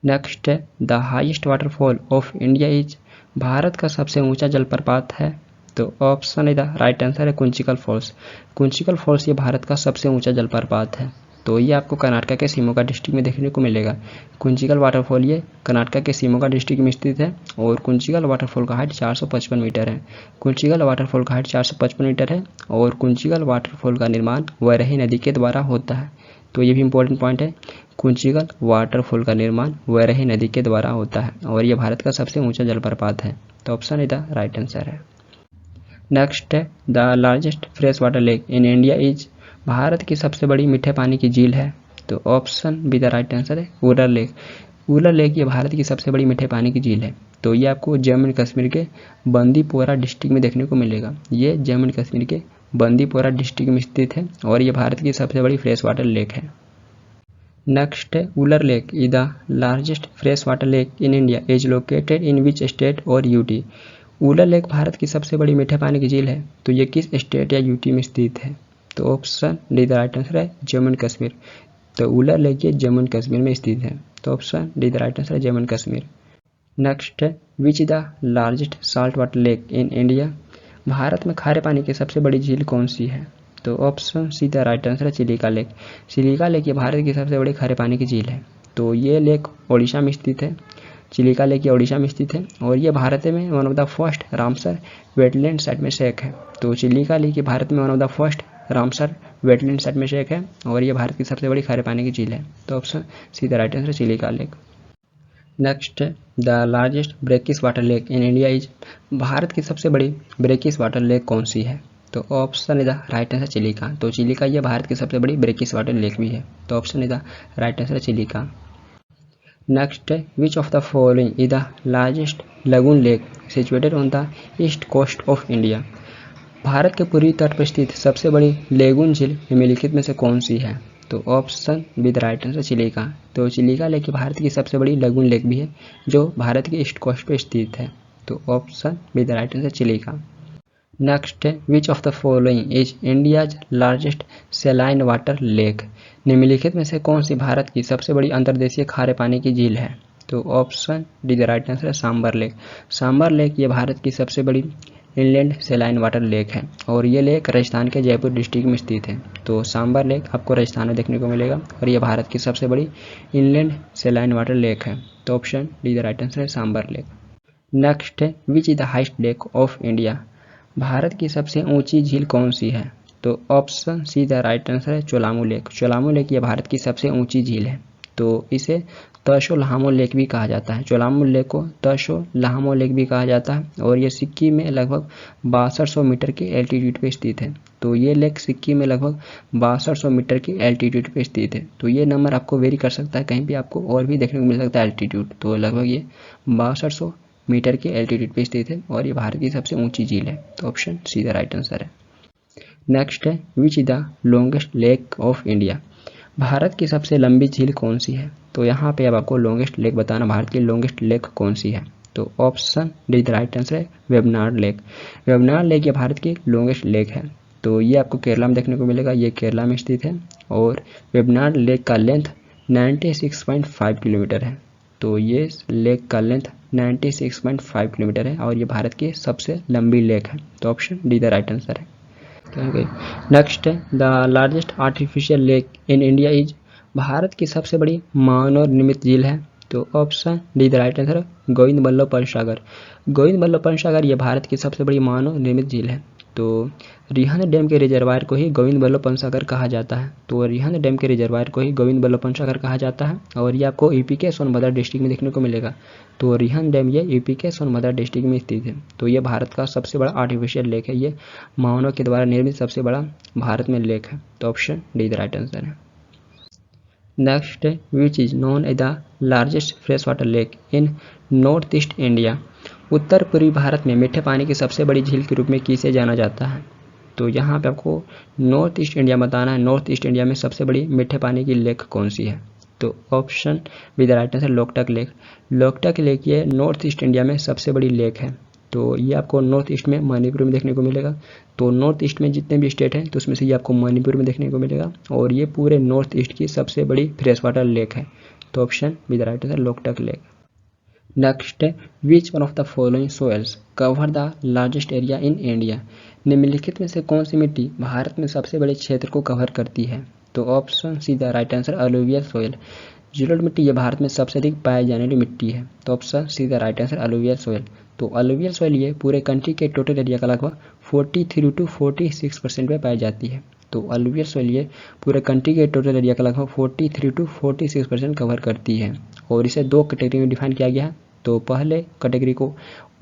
Next है the highest waterfall of India is. Bharat का सबसे ऊंचा जलप्रपात है? तो ऑप्शन है द राइट आंसर है कुंचिकल फॉल्स। कुंचिकल फॉल्स ये भारत का सबसे ऊंचा जलप्रपात है। तो ये आपको कर्नाटक के शिमोगा डिस्ट्रिक्ट में देखने को मिलेगा। कुंचिकल वाटरफॉल ये कर्नाटक के शिमोगा डिस्ट्रिक्ट में स्थित है, और कुंचिकल वाटरफॉल का हाइट 455 मीटर है। कुंचिकल वाटरफॉल का हाइट 455 मीटर है, और कुंचिकल वाटरफॉल का निर्माण वैरही नदी के द्वारा होता है। तो ये भी इंपॉर्टेंट पॉइंट है, कुंचिकल वाटरफॉल का निर्माण वैरही नदी के द्वारा होता है, और ये भारत का सबसे ऊंचा जलप्रपात है। तो ऑप्शन है द राइट आंसर है। नेक्स्ट है the largest fresh water lake in India is. Bharat की सबसे बड़ी मीठे पानी की झील है? तो option B the right answer है वुलर लेक। वुलर लेक ये भारत की सबसे बड़ी मीठे पानी की झील है। तो ये आपको जम्मू एंड कश्मीर के बंदीपोरा डिस्ट्रिक्ट में देखने को मिलेगा। ये जम्मू एंड कश्मीर के बंदीपोरा डिस्ट्रिक्ट में स्थित है, और ये भारत की सबसे बड़ी फ्रेश वाटर लेक है। नेक्स्ट है Wular lake is the largest fresh water lake in India is located in which state और यूटी। वुलर लेक भारत की सबसे बड़ी मीठे पानी की झील है, तो ये किस स्टेट या यूटी में स्थित है? तो option D the right answer है जम्मू एंड कश्मीर। तो वुलर लेक ये जम्मू एंड कश्मीर में स्थित है। तो option D the right answer है जम्मू एंड कश्मीर। नेक्स्ट है which is the largest salt water lake in India. Bharat में खारे पानी की सबसे बड़ी झील कौन सी है? तो option C the right answer है चिलिका लेक। चिलिका लेक ये भारत की सबसे बड़ी खारे पानी की झील है। तो ये लेक ओडिशा में स्थित है। चिलिका लेक ये ओडिशा में स्थित है और ये भारत में one of the first Ramsar wetland site में से एक है। तो चिलिका लेक ये भारत में one of the first Ramsar wetland site में से एक है और ये भारत की सबसे बड़ी खारे पानी की झील है। तो option C the right answer Chilika lake. Next है the largest brackish water lake in India is. Bharat की सबसे बड़ी ब्रेकिश वाटर लेक कौन सी है? तो option is the right answer Chilika. तो चिलिका ये भारत की सबसे बड़ी ब्रेकिश वाटर लेक भी है। तो option is the right answer Chilika. Next है which of the following is the largest lagoon lake situated on the east coast of India. Bharat के पूर्वी तट पर स्थित सबसे बड़ी लेगून झील निम्नलिखित में से कौन सी है? तो option B the right answer Chilika. तो चिलिका लेक भारत की सबसे बड़ी लगून लेक भी है जो भारत के ईस्ट कोस्ट पर स्थित है। तो option B the right answer Chilika. Next है which of the following is India's largest saline water lake. निम्नलिखित में से कौन सी भारत की सबसे बड़ी अंतर्देशीय खारे पानी की झील है? तो option D the right answer है सांबर लेक। सांबर लेक ये भारत की सबसे बड़ी इनलैंड सेलाइन वाटर लेक है और ये लेक राजस्थान के जयपुर डिस्ट्रिक्ट में स्थित है। तो सांबर लेक आपको राजस्थान में देखने को मिलेगा और ये भारत की सबसे बड़ी इनलैंड सेलाइन वाटर लेक है। तो option D the right answer है सांबर लेक। नेक्स्ट है which is the heist lake of India. Bharat की सबसे ऊंची झील कौन सी है? तो option C the right answer है चोलामू लेक। चोलामू लेक ये भारत की सबसे ऊंची झील है। तो इसे तशो लहामो लेक भी कहा जाता है। चोलामू लेक को तशो लहामो लेक भी कहा जाता है और ये सिक्किम में लगभग 6200 मीटर के एल्टीट्यूड पे स्थित है। तो ये लेक सिक्किम में लगभग 6200 मीटर के एल्टीट्यूड पे स्थित है। तो ये नंबर आपको वेरी कर सकता है, कहीं भी आपको और भी देखने को मिल सकता है एल्टीट्यूड। तो लगभग ये 6200 मीटर के एल्टीट्यूड पे स्थित है और ये भारत की सबसे ऊंची झील है। तो option C the right answer है। नेक्स्ट है which is the longest lake of India. Bharat की सबसे लंबी झील कौन सी है? तो यहाँ पे अब आपको लॉन्गेस्ट लेक बताना, भारत की लॉन्गेस्ट लेक कौन सी है? तो option D the right answer है वेबनाड लेक। वेबनाड लेक ये भारत की लॉन्गेस्ट लेक है। तो ये आपको केरला में देखने को मिलेगा, ये केरला में स्थित है और वेबनाड लेक का लेंथ 96.5 किलोमीटर है। तो ये लेक का लेंथ 96.5 किलोमीटर है और ये भारत की सबसे लंबी लेक है। तो option D the right answer है। नेक्स्ट है the largest artificial lake in India is. Bharat की सबसे बड़ी मानव निर्मित झील है। तो option D the right answer Govind Ballabh Pant Sagar. Govind Ballabh Pant Sagar ये भारत की सबसे बड़ी मानव निर्मित झील है। तो रिहंद डैम के रिजर्वायर को ही गोविंद बल्लभ पंत सागर कहा जाता है। तो रिहंद डैम के रिजर्वायर को ही गोविंद बल्लभ पंत सागर कहा जाता है और ये आपको यूपी के सोनभद्र डिस्ट्रिक्ट में देखने को मिलेगा। तो रिहंद डैम ये यूपी के सोनभद्र डिस्ट्रिक्ट में स्थित है। तो ये भारत का सबसे बड़ा आर्टिफिशियल लेक है। ये मानव के द्वारा निर्मित सबसे बड़ा भारत में लेक है। तो option D the right answer है। नेक्स्ट है which is known as the largest fresh water lake in north east India. उत्तर पूर्वी भारत में मीठे पानी की सबसे बड़ी झील के रूप में किसे जाना जाता है? तो यहाँ पे आपको नॉर्थ ईस्ट इंडिया बताना है। नॉर्थ ईस्ट इंडिया में सबसे बड़ी मीठे पानी की लेक कौन सी है? तो option B the right answer Loktak lake. Loktak lake ये नॉर्थ ईस्ट इंडिया में सबसे बड़ी लेक है। तो ये आपको नॉर्थ ईस्ट में मणिपुर में देखने को मिलेगा। तो नॉर्थ ईस्ट में जितने भी स्टेट हैं तो उसमें से ये आपको मणिपुर में देखने को मिलेगा और ये पूरे नॉर्थ ईस्ट की सबसे बड़ी फ्रेश वाटर लेक है। तो option B the right answer Loktak lake. Next है which one of the following soils cover the largest area in India. निम्नलिखित में से कौन सी मिट्टी भारत में सबसे बड़े क्षेत्र को कवर करती है? तो option C the right answer alluvial soil. जिलोड मिट्टी ये भारत में सबसे अधिक पाई जाने वाली मिट्टी है। तो option C the right answer alluvial soil. तो अलुवियल सोइल ये पूरे कंट्री के टोटल एरिया का लगभग 43 to 46% में पाई जाती है। तो अलुवियल सोइल ये पूरे कंट्री के टोटल एरिया का लगभग 43 to 46% कवर करती है और इसे दो कैटेगरी में डिफाइन किया गया है। तो पहले कैटेगरी को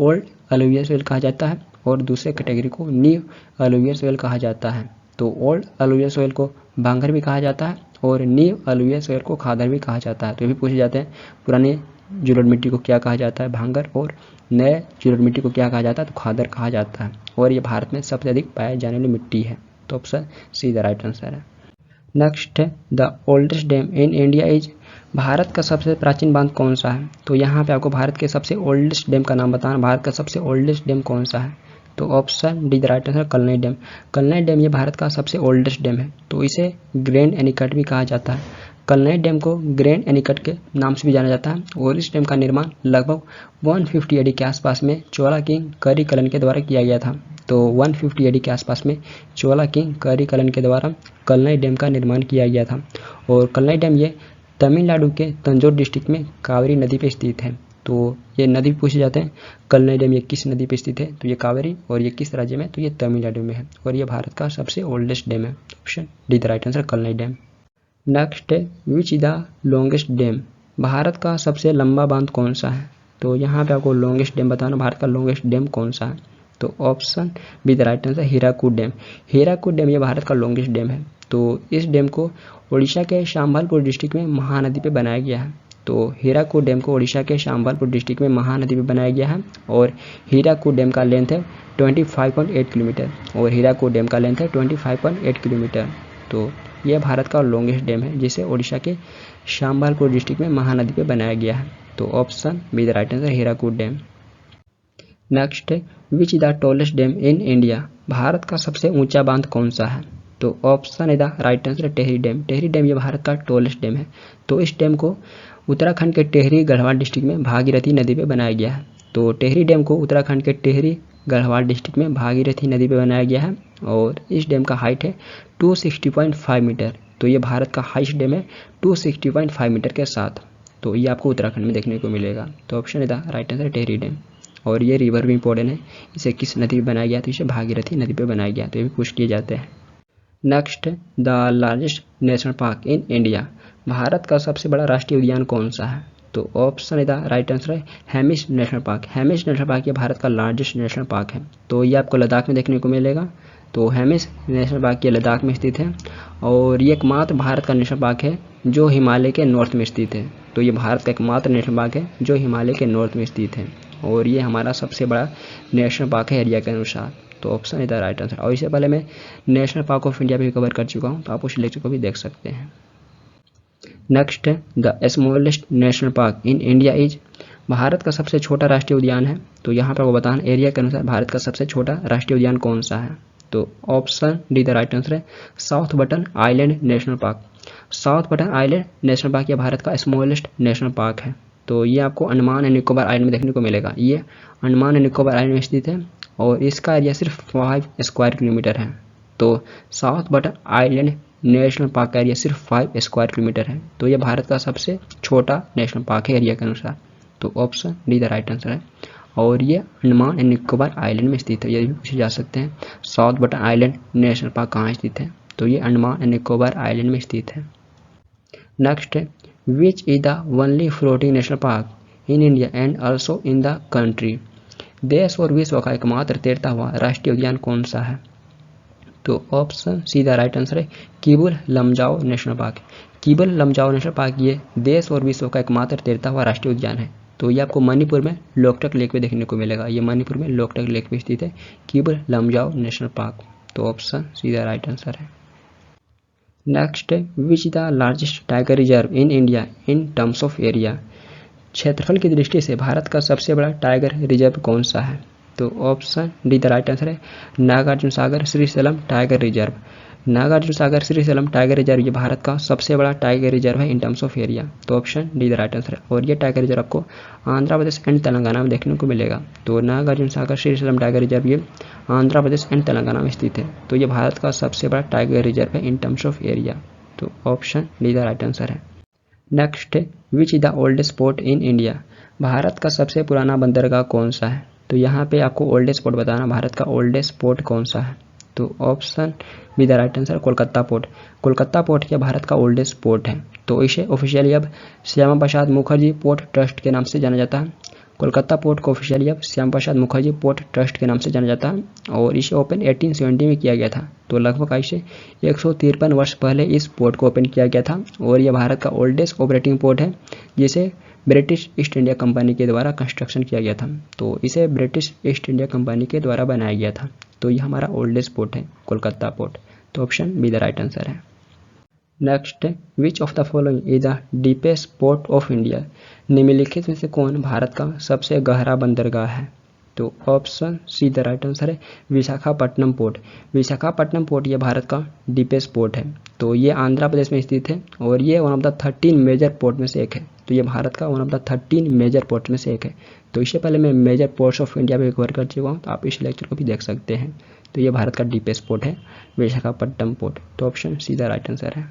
ओल्ड अलुवियल सोइल कहा जाता है और दूसरे कैटेगरी को न्यू अलुवियल सोइल कहा जाता है। तो ओल्ड अलुवियल सोइल को भांगर भी कहा जाता है और न्यू अलुवियल सोइल को खादर भी कहा जाता है। तो ये भी पूछे जाते हैं पुराने जिलोड मिट्टी को क्या कहा जाता है, भांगर, और नए जिलोड मिट्टी को क्या कहा जाता है, तो खादर कहा जाता है और ये भारत में सबसे अधिक पाए जाने वाली मिट्टी है। तो option C the right answer है। नेक्स्ट है the oldest dam in India is. Bharat का सबसे प्राचीन बांध कौन सा है? तो यहाँ पे आपको भारत के सबसे ओल्डेस्ट डैम का नाम बताना। भारत का सबसे ओल्डेस्ट डैम कौन सा है? तो option D the right answer Kallai dam. Kallai dam ये भारत का सबसे ओल्डेस्ट डैम है। तो इसे ग्रैंड एनीकट भी कहा जाता है। कल्लई डैम को ग्रैंड एनीकट के नाम से भी जाना जाता है और इस डैम का निर्माण लगभग 150 AD के आसपास में चोला किंग करिकलन के द्वारा किया गया था। तो 150 AD के आसपास में चोला किंग करिकलन के द्वारा कल्लई डैम का निर्माण किया गया था और कल्लई डैम ये तमिलनाडु के तंजौर डिस्ट्रिक्ट में कावेरी नदी पे स्थित है। तो ये नदी पूछे जाते हैं, कल्लई डैम ये किस नदी पे स्थित है, तो ये कावेरी, और ये किस राज्य में, तो ये तमिलनाडु में है, और ये भारत का सबसे ओल्डेस्ट डैम है। Option D the right answer, Kallai dam. Next है, which is the longest dam, Bharat का सबसे लंबा बांध कौन सा है। तो यहाँ पे आपको लॉन्गेस्ट डैम बताना, भारत का लॉन्गेस्ट डैम कौन सा है। तो option B the right answer, Hirakud dam. Hirakud dam ये भारत का लॉन्गेस्ट डैम है। तो इस डैम को उड़ीसा के शाम्भलपुर डिस्ट्रिक्ट में महानदी पे बनाया गया है। तो हीराकुड डैम को उड़ीसा के शाम्भलपुर डिस्ट्रिक्ट में महानदी पे बनाया गया है, और हीराकुड डैम का लेंथ है 25.8 किलोमीटर, और हीराकुड डैम का लेंथ है 25.8 किलोमीटर। तो यह भारत का लॉन्गेस्ट डैम है, जिसे उड़ीसा के शाम्भलपुर डिस्ट्रिक्ट में महानदी पे बनाया गया है। तो option B the right answer, Hirakud dam. Next है, which is the tallest dam in India, Bharat का सबसे ऊंचा बांध कौन सा है। तो ऑप्शन है the right answer, Tehri dam. Tehri dam ये भारत का टॉलेस्ट डैम है। तो इस डैम को उत्तराखंड के टेहरी गढ़वाल डिस्ट्रिक्ट में भागीरथी नदी पे बनाया गया है। तो टेहरी डैम को उत्तराखंड के टेहरी गढ़वाल डिस्ट्रिक्ट में भागीरथी नदी पे बनाया गया है, और इस डैम का हाइट है 260.5 मीटर। तो ये भारत का हाइस्ट डैम है 260.5 मीटर के साथ। तो ये आपको उत्तराखंड में देखने को मिलेगा। तो ऑप्शन है the right answer, Tehri dam. और ये रिवर भी इंपॉर्टेंट है, इसे किस नदी पे बनाया गया, तो इसे भागीरथी नदी पे बनाया गया। तो ये भी पूछ किए जाते हैं। Next, the largest national park in India, Bharat का सबसे बड़ा राष्ट्रीय उद्यान कौन सा है। तो ऑप्शन है द राइट आंसर है, Hemis national park. Hemis national Park ये भारत का लार्जेस्ट नेशनल पार्क है। तो ये आपको लद्दाख में देखने को मिलेगा। तो हेमिस नेशनल पार्क ये लद्दाख में स्थित है, और ये एकमात्र भारत का नेशनल पार्क है जो हिमालय के नॉर्थ में स्थित है। तो ये भारत का एकमात्र नेशनल पार्क है जो हिमालय के नॉर्थ में स्थित है, और ये हमारा सबसे बड़ा नेशनल पार्क है एरिया के अनुसार। तो ऑप्शन है द राइट आंसर। और इससे पहले मैं नेशनल पार्क ऑफ इंडिया भी कवर कर चुका हूँ, तो आप उस लेक्चर को भी देख सकते हैं। नेक्स्ट है, the smallest national park in India is, Bharat का सबसे छोटा राष्ट्रीय उद्यान है। तो यहाँ पर वो बताना एरिया के अनुसार भारत का सबसे छोटा राष्ट्रीय उद्यान कौन सा है। तो option D the right answer है, South Button Island National Park. South Button Island National Park ये भारत का स्मॉलेस्ट नेशनल पार्क है। तो ये आपको अंडमान एंड निकोबार आइलैंड में देखने को मिलेगा। ये अंडमान एंड निकोबार आइलैंड में स्थित है, और इसका एरिया सिर्फ 5 स्क्वायर किलोमीटर है। तो south Button Island National park का एरिया सिर्फ 5 स्क्वायर किलोमीटर है। तो ये भारत का सबसे छोटा नेशनल पार्क है एरिया के अनुसार। तो option D the right answer है, और ये अंडमान एंड निकोबार आइलैंड में स्थित है। ये भी पूछे जा सकते हैं, south Button Island National park कहाँ स्थित है। तो ये अंडमान एंड निकोबार आइलैंड में स्थित है। नेक्स्ट है, which is the only floating national park in India and also in the country, देश और विश्व का एकमात्र तैरता हुआ राष्ट्रीय उद्यान कौन सा है। तो option C the right answer है, Keibul Lamjao National park. Keibul Lamjao National Park ये देश और विश्व का एकमात्र तैरता हुआ राष्ट्रीय उद्यान है। तो ये आपको मणिपुर में लोकटक लेक पे देखने को मिलेगा। ये मणिपुर में लोकटक लेक पे स्थित है किबुल लमजाओ नेशनल पार्क। तो option C the right answer है। Next, which the largest tiger reserve in India in terms of area, क्षेत्रफल की दृष्टि से भारत का सबसे बड़ा टाइगर रिजर्व कौन सा है। तो option D the right answer है, Nagarjuna Sagar Srisailam tiger reserve. Nagarjuna Sagar Srisailam tiger reserve ये भारत का सबसे बड़ा टाइगर रिजर्व है इन टर्म्स ऑफ एरिया। तो option D the right answer है, और ये टाइगर रिजर्व आपको आंध्र प्रदेश एंड तेलंगाना में देखने को मिलेगा। तो नागार्जुन सागर श्रीशैलम टाइगर रिजर्व ये आंध्र प्रदेश एंड तेलंगाना में स्थित है। तो ये भारत का सबसे बड़ा टाइगर रिजर्व है इन टर्म्स ऑफ एरिया। तो option D the right answer है। Next, which is the oldest port in India, Bharat का सबसे पुराना बंदरगाह कौन सा है। तो यहाँ पे आपको ओल्डेस्ट पोर्ट बताना, भारत का ओल्डेस्ट पोर्ट कौन सा है। तो option B the right answer, Kolkata port. Kolkata port ये भारत का ओल्डेस्ट पोर्ट है। तो इसे ऑफिशियली अब श्यामा प्रसाद मुखर्जी पोर्ट ट्रस्ट के नाम से जाना जाता है। कोलकाता पोर्ट को ऑफिशियली अब श्यामा प्रसाद मुखर्जी पोर्ट ट्रस्ट के नाम से जाना जाता है, और इसे ओपन 1870 में किया गया था। तो लगभग आज से 153 वर्ष पहले इस पोर्ट को ओपन किया गया था, और यह भारत का ओल्डेस्ट ऑपरेटिंग पोर्ट है, जिसे ब्रिटिश ईस्ट इंडिया कंपनी के द्वारा कंस्ट्रक्शन किया गया था। तो इसे ब्रिटिश ईस्ट इंडिया कंपनी के द्वारा बनाया गया था। तो यह हमारा ओल्डेस्ट पोर्ट है, कोलकाता पोर्ट। तो option B the right answer है। Next, which of the following is the deepest port of India, निम्नलिखित में से कौन भारत का सबसे गहरा बंदरगाह है। तो option C the right answer है, विशाखापट्टनम पोर्ट। विशाखापट्टनम पोर्ट ये भारत का डीपेस्ट पोर्ट है। तो ये आंध्र प्रदेश में स्थित है, और ये one of the 13 major port में से एक है। तो ये भारत का one of the 13 major port में से एक है। तो इससे पहले मैं मेजर पोर्ट्स ऑफ इंडिया पे कवर कर चुका हूँ, तो आप इस लेक्चर को भी देख सकते हैं। तो ये भारत का डीपेस्ट पोर्ट है विशाखापट्टनम पोर्ट। तो option C the right answer है।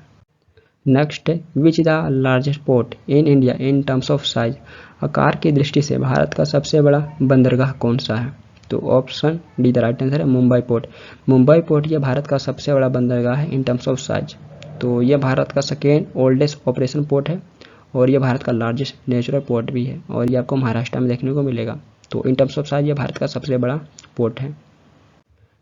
नेक्स्ट है which the largest port in India in terms of size. आकार की दृष्टि से भारत का सबसे बड़ा बंदरगाह कौन सा है? तो option D the right answer है मुंबई पोर्ट। मुंबई पोर्ट ये भारत का सबसे बड़ा बंदरगाह है इन टर्म्स ऑफ साइज। तो यह भारत का सेकेंड ओल्डेस्ट ऑपरेशन पोर्ट है और यह भारत का लार्जेस्ट नेचुरल पोर्ट भी है और ये आपको महाराष्ट्र में देखने को मिलेगा। तो इन टर्म्स ऑफ साइज ये भारत का सबसे बड़ा पोर्ट है।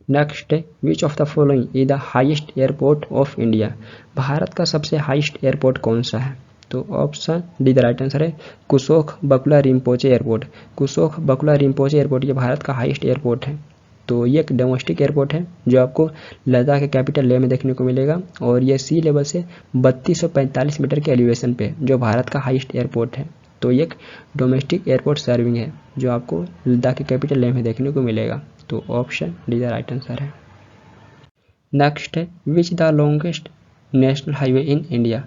नेक्स्ट है which of the following is the highest airport of India. Bharat का सबसे हाईएस्ट एयरपोर्ट कौन सा है? तो option D the right answer है कुशोक बकुला रिम्पोचे एयरपोर्ट। कुशोक बकुला रिम्पोचे एयरपोर्ट ये भारत का हाईएस्ट एयरपोर्ट है। तो ये एक डोमेस्टिक एयरपोर्ट है जो आपको लद्दाख के कैपिटल लेह में देखने को मिलेगा और ये सी लेवल से 3245 मीटर के एलिवेशन पे जो भारत का हाईएस्ट एयरपोर्ट है। तो ये एक डोमेस्टिक एयरपोर्ट सर्विंग है जो आपको लद्दाख के कैपिटल लेह में देखने को मिलेगा। तो option D the right answer है। नेक्स्ट है which the longest national highway in India.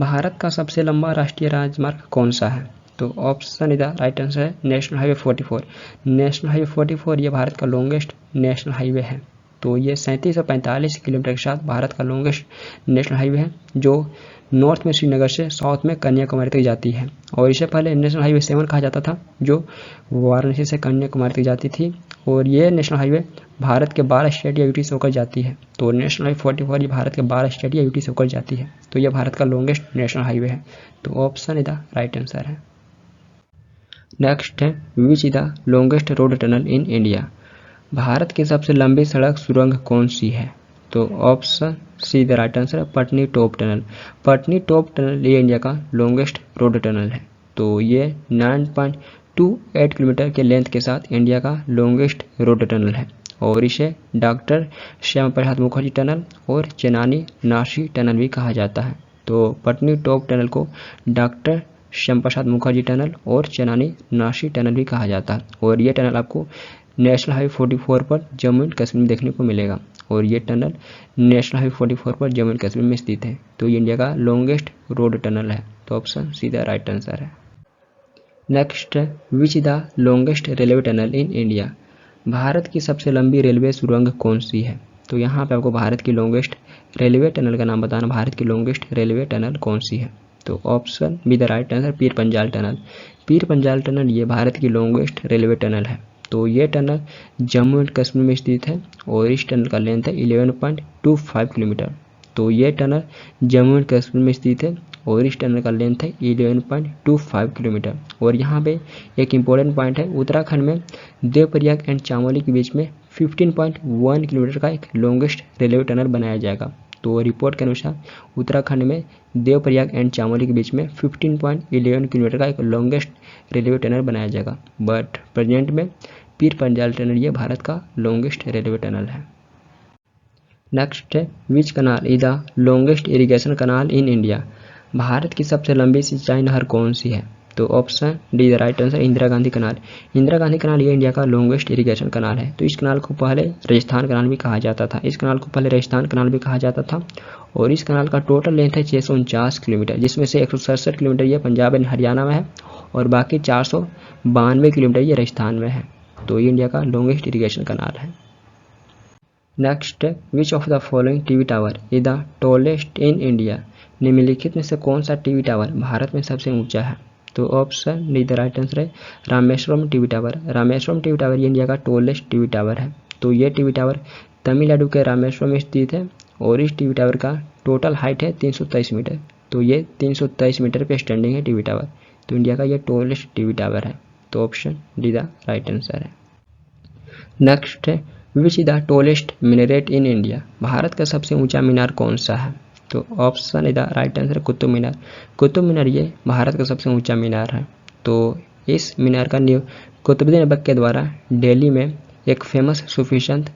Bharat का सबसे लंबा राष्ट्रीय राजमार्ग कौन सा है? तो ऑप्शन द राइट आंसर है नेशनल हाईवे 44। नेशनल हाईवे 44 ये भारत का लॉन्गेस्ट नेशनल हाईवे है। तो ये 3745 किलोमीटर के साथ भारत का लॉन्गेस्ट नेशनल हाईवे है जो नॉर्थ में श्रीनगर से साउथ में कन्याकुमारी तक जाती है और इससे पहले नेशनल हाईवे 7 कहा जाता था जो वाराणसी से कन्याकुमारी तक जाती थी और ये नेशनल हाईवे भारत के 12 स्टेट या यूटी से होकर जाती है। तो नेशनल हाईवे 44 ये भारत के 12 स्टेट या यूटी से होकर जाती है। तो ये भारत का लॉन्गेस्ट नेशनल हाईवे है। तो ऑप्शन द राइट आंसर है। नेक्स्ट है which is the longest road tunnel in India. Bharat की सबसे लंबी सड़क सुरंग कौन सी है? तो option C the right answer है Patnitop tunnel. Patnitop tunnel ये इंडिया का लॉन्गेस्ट रोड टनल है। तो ये 9.28 किलोमीटर के लेंथ के साथ इंडिया का लॉन्गेस्ट रोड टनल है और इसे डॉक्टर श्यामा प्रसाद मुखर्जी टनल और चेनानी नासी टनल भी कहा जाता है। तो पटनी टॉप टनल को डॉक्टर श्यामा प्रसाद मुखर्जी टनल और चेनानी नासी टनल भी कहा जाता है और ये टनल आपको नेशनल हाईवे 44 पर जम्मू एंड कश्मीर में देखने को मिलेगा और ये टनल नेशनल हाईवे 44 पर जम्मू एंड कश्मीर में स्थित है। तो ये इंडिया का लॉन्गेस्ट रोड टनल है। तो option C the right answer है। नेक्स्ट है which the longest railway tunnel in India. Bharat की सबसे लंबी रेलवे सुरंग कौन सी है? तो यहाँ पे आपको भारत की लॉन्गेस्ट रेलवे टनल का नाम बताना। भारत की लॉन्गेस्ट रेलवे टनल कौन सी है? तो option B the right answer Pir Panjal tunnel. Pir Panjal tunnel ये भारत की लॉन्गेस्ट रेलवे टनल है। तो ये टनल जम्मू एंड कश्मीर में स्थित है और इस टनल का लेंथ है 11.25 किलोमीटर। तो ये टनल जम्मू एंड कश्मीर में स्थित है और इस टनल का लेंथ है 11.25 किलोमीटर। और यहाँ पे एक इम्पोर्टेंट पॉइंट है, उत्तराखंड में देवप्रयाग एंड चामोली के बीच में 15.1 किलोमीटर का एक लॉन्गेस्ट रेलवे टनल बनाया जाएगा। तो रिपोर्ट के अनुसार उत्तराखंड में देवप्रयाग एंड चामोली के बीच में 15.11 किलोमीटर का एक लॉन्गेस्ट रेलवे टनल बनाया जाएगा। बट प्रेजेंट में पीर पंजाल टनल ये भारत का लॉन्गेस्ट रेलवे टनल है। नेक्स्ट है which canal is the longest irrigation canal in India. Bharat की सबसे लंबी सिंचाई नहर कौन सी है? तो option D the right answer Indira Gandhi canal. Indira Gandhi canal ये इंडिया का लॉन्गेस्ट इरिगेशन कनाल है। तो इस कनाल को पहले राजस्थान कनाल भी कहा जाता था। और इस कनाल का टोटल लेंथ है 649 किलोमीटर जिसमें से 167 किलोमीटर ये पंजाब एंड हरियाणा में है और बाकी 492 किलोमीटर ये राजस्थान में है। तो ये इंडिया का लॉन्गेस्ट इरिगेशन कनाल है। Next which of the following TV tower is the tallest in India. निम्नलिखित में से कौन सा टीवी टावर भारत में सबसे ऊंचा है? तो option D the right answer है Rameswaram TV tower. Rameswaram TV tower ये इंडिया का टॉलेस्ट टीवी टावर है। तो ये टीवी टावर तमिलनाडु के रामेश्वरम में स्थित है और इस टीवी टावर का टोटल हाइट है 323 मीटर। तो ये 323 मीटर पे स्टैंडिंग है टीवी टावर। तो इंडिया का ये टॉलेस्ट टीवी टावर है। तो option D the right answer है। नेक्स्ट है which is the tallest minaret in India. Bharat का सबसे ऊंचा मीनार कौन सा है? तो option is the right answer Qutub Minar. Qutub Minar ये भारत का सबसे ऊंचा मीनार है। तो इस मीनार का नींव कुतुबुद्दीन ऐबक के द्वारा दिल्ली में एक फेमस सूफी संत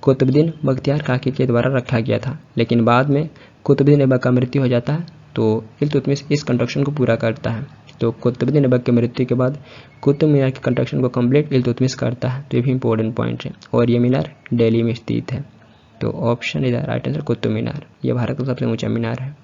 कुतुबुद्दीन बख्तियार काकी के द्वारा रखा गया था, लेकिन बाद में कुतुबुद्दीन ऐबक का मृत्यु हो जाता है तो इल्तुतमिश इस कंस्ट्रक्शन को पूरा करता है। तो कुतुबुद्दीन ऐबक की मृत्यु के बाद कुतुब मीनार के कंस्ट्रक्शन को कंप्लीट इल्तुतमिश करता है। तो ये भी इंपॉर्टेंट पॉइंट है और ये मीनार दिल्ली में स्थित है। तो option is the right answer Qutub Minar. ये भारत का सबसे ऊंचा मीनार है।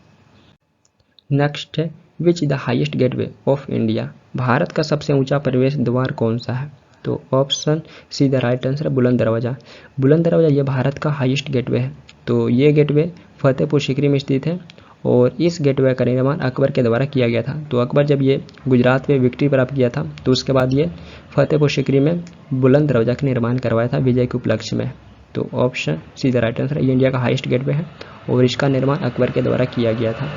नेक्स्ट है which is the highest gateway of India. Bharat का सबसे ऊंचा प्रवेश द्वार कौन सा है? तो option C the right answer है बुलंद दरवाजा। बुलंद दरवाजा ये भारत का हाईएस्ट गेटवे है। तो ये गेटवे फतेहपुर सीकरी में स्थित है और इस गेटवे का निर्माण अकबर के द्वारा किया गया था। तो अकबर जब ये गुजरात पे विक्ट्री प्राप्त किया था तो उसके बाद ये फतेहपुर सीकरी में बुलंद दरवाजा का निर्माण करवाया था विजय के उपलक्ष्य में। तो option C the right answer है। ये इंडिया का हाईएस्ट गेटवे है और इसका निर्माण अकबर के द्वारा किया गया था।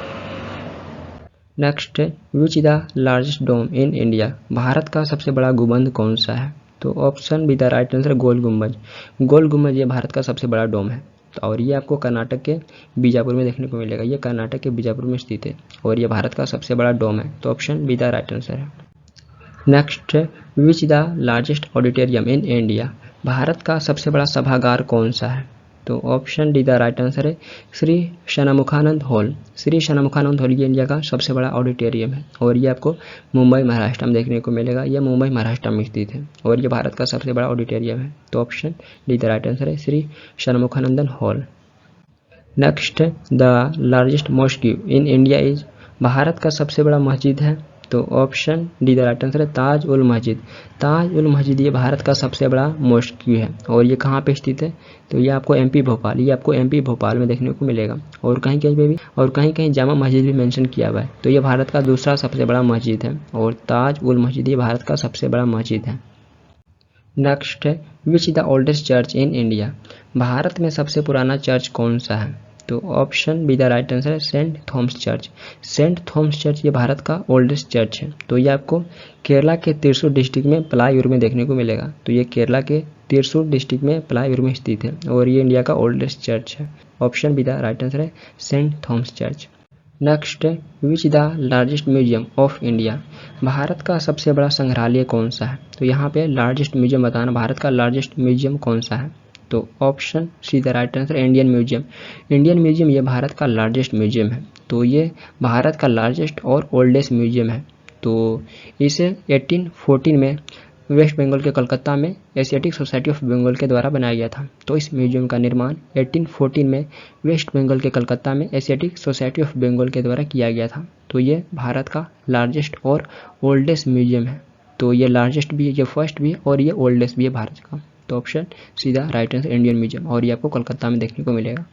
नेक्स्ट है which the largest dome in India. Bharat का सबसे बड़ा गुंबद कौन सा है? तो option B the right answer Gol Gumbaz. Gol गुंबज ये भारत का सबसे बड़ा डोम है और ये आपको कर्नाटक के बीजापुर में देखने को मिलेगा। ये कर्नाटक के बीजापुर में स्थित है और ये भारत का सबसे बड़ा डोम है। तो option B the right answer है। नेक्स्ट है which the largest auditorium in India. Bharat का सबसे बड़ा सभागार कौन सा है? तो option D the right answer है श्री शनमुखानंद हॉल। श्री शनमुखानंद हॉल ये इंडिया का सबसे बड़ा ऑडिटोरियम है और ये आपको मुंबई महाराष्ट्र में देखने को मिलेगा। यह मुंबई महाराष्ट्र में स्थित है और ये भारत का सबसे बड़ा ऑडिटोरियम है। तो option D the right answer है Shri Shanmukhananda hall. Next the largest mosque in India is. Bharat का सबसे बड़ा मस्जिद है। तो option D the right answer है ताज उल मस्जिद। ताज उल मस्जिद ये भारत का सबसे बड़ा मॉस्क है और ये कहाँ पे स्थित है? तो ये आपको एमपी भोपाल में देखने को मिलेगा और कहीं कहीं पे भी और कहीं कहीं जामा मस्जिद भी मेंशन किया हुआ है। तो ये भारत का दूसरा सबसे बड़ा मस्जिद है और ताज उल मस्जिद ये भारत का सबसे बड़ा मस्जिद है। नेक्स्ट है which the oldest church in India. Bharat में सबसे पुराना चर्च कौन सा है? तो option B the right answer है Saint Thomas church. Saint Thomas church ये भारत का ओल्डेस्ट चर्च है। तो ये आपको केरला के त्रिशूर डिस्ट्रिक्ट में पलायूर में देखने को मिलेगा। तो ये केरला के त्रिशूर डिस्ट्रिक्ट में पलायूर में स्थित है और ये इंडिया का ओल्डेस्ट चर्च है। Option B the right answer है सेंट थॉमस चर्च। नेक्स्ट है which the largest museum of India. Bharat का सबसे बड़ा संग्रहालय कौन सा है? तो यहाँ पे लार्जेस्ट म्यूजियम बताना, भारत का लार्जेस्ट म्यूजियम कौन सा है? तो option C the right answer Indian museum. Indian museum ये भारत का लार्जेस्ट म्यूजियम है। तो ये भारत का लार्जेस्ट और ओल्डेस्ट म्यूजियम है। तो इसे 1814 में वेस्ट बंगाल के कलकत्ता में एशियाटिक सोसाइटी ऑफ बंगाल के द्वारा बनाया गया था। तो इस म्यूजियम का निर्माण 1814 में वेस्ट बंगाल के कलकत्ता में एशियाटिक सोसाइटी ऑफ बंगाल के द्वारा किया गया था। तो ये भारत का लार्जेस्ट और ओल्डेस्ट म्यूजियम है। तो ये लार्जेस्ट भी है, ये फर्स्ट भी है और ये ओल्डेस्ट भी है भारत का। तो ऑप्शन सीधा राइट आंसर इंडियन म्यूजियम और ये आपको कलकत्ता में देखने को मिलेगा।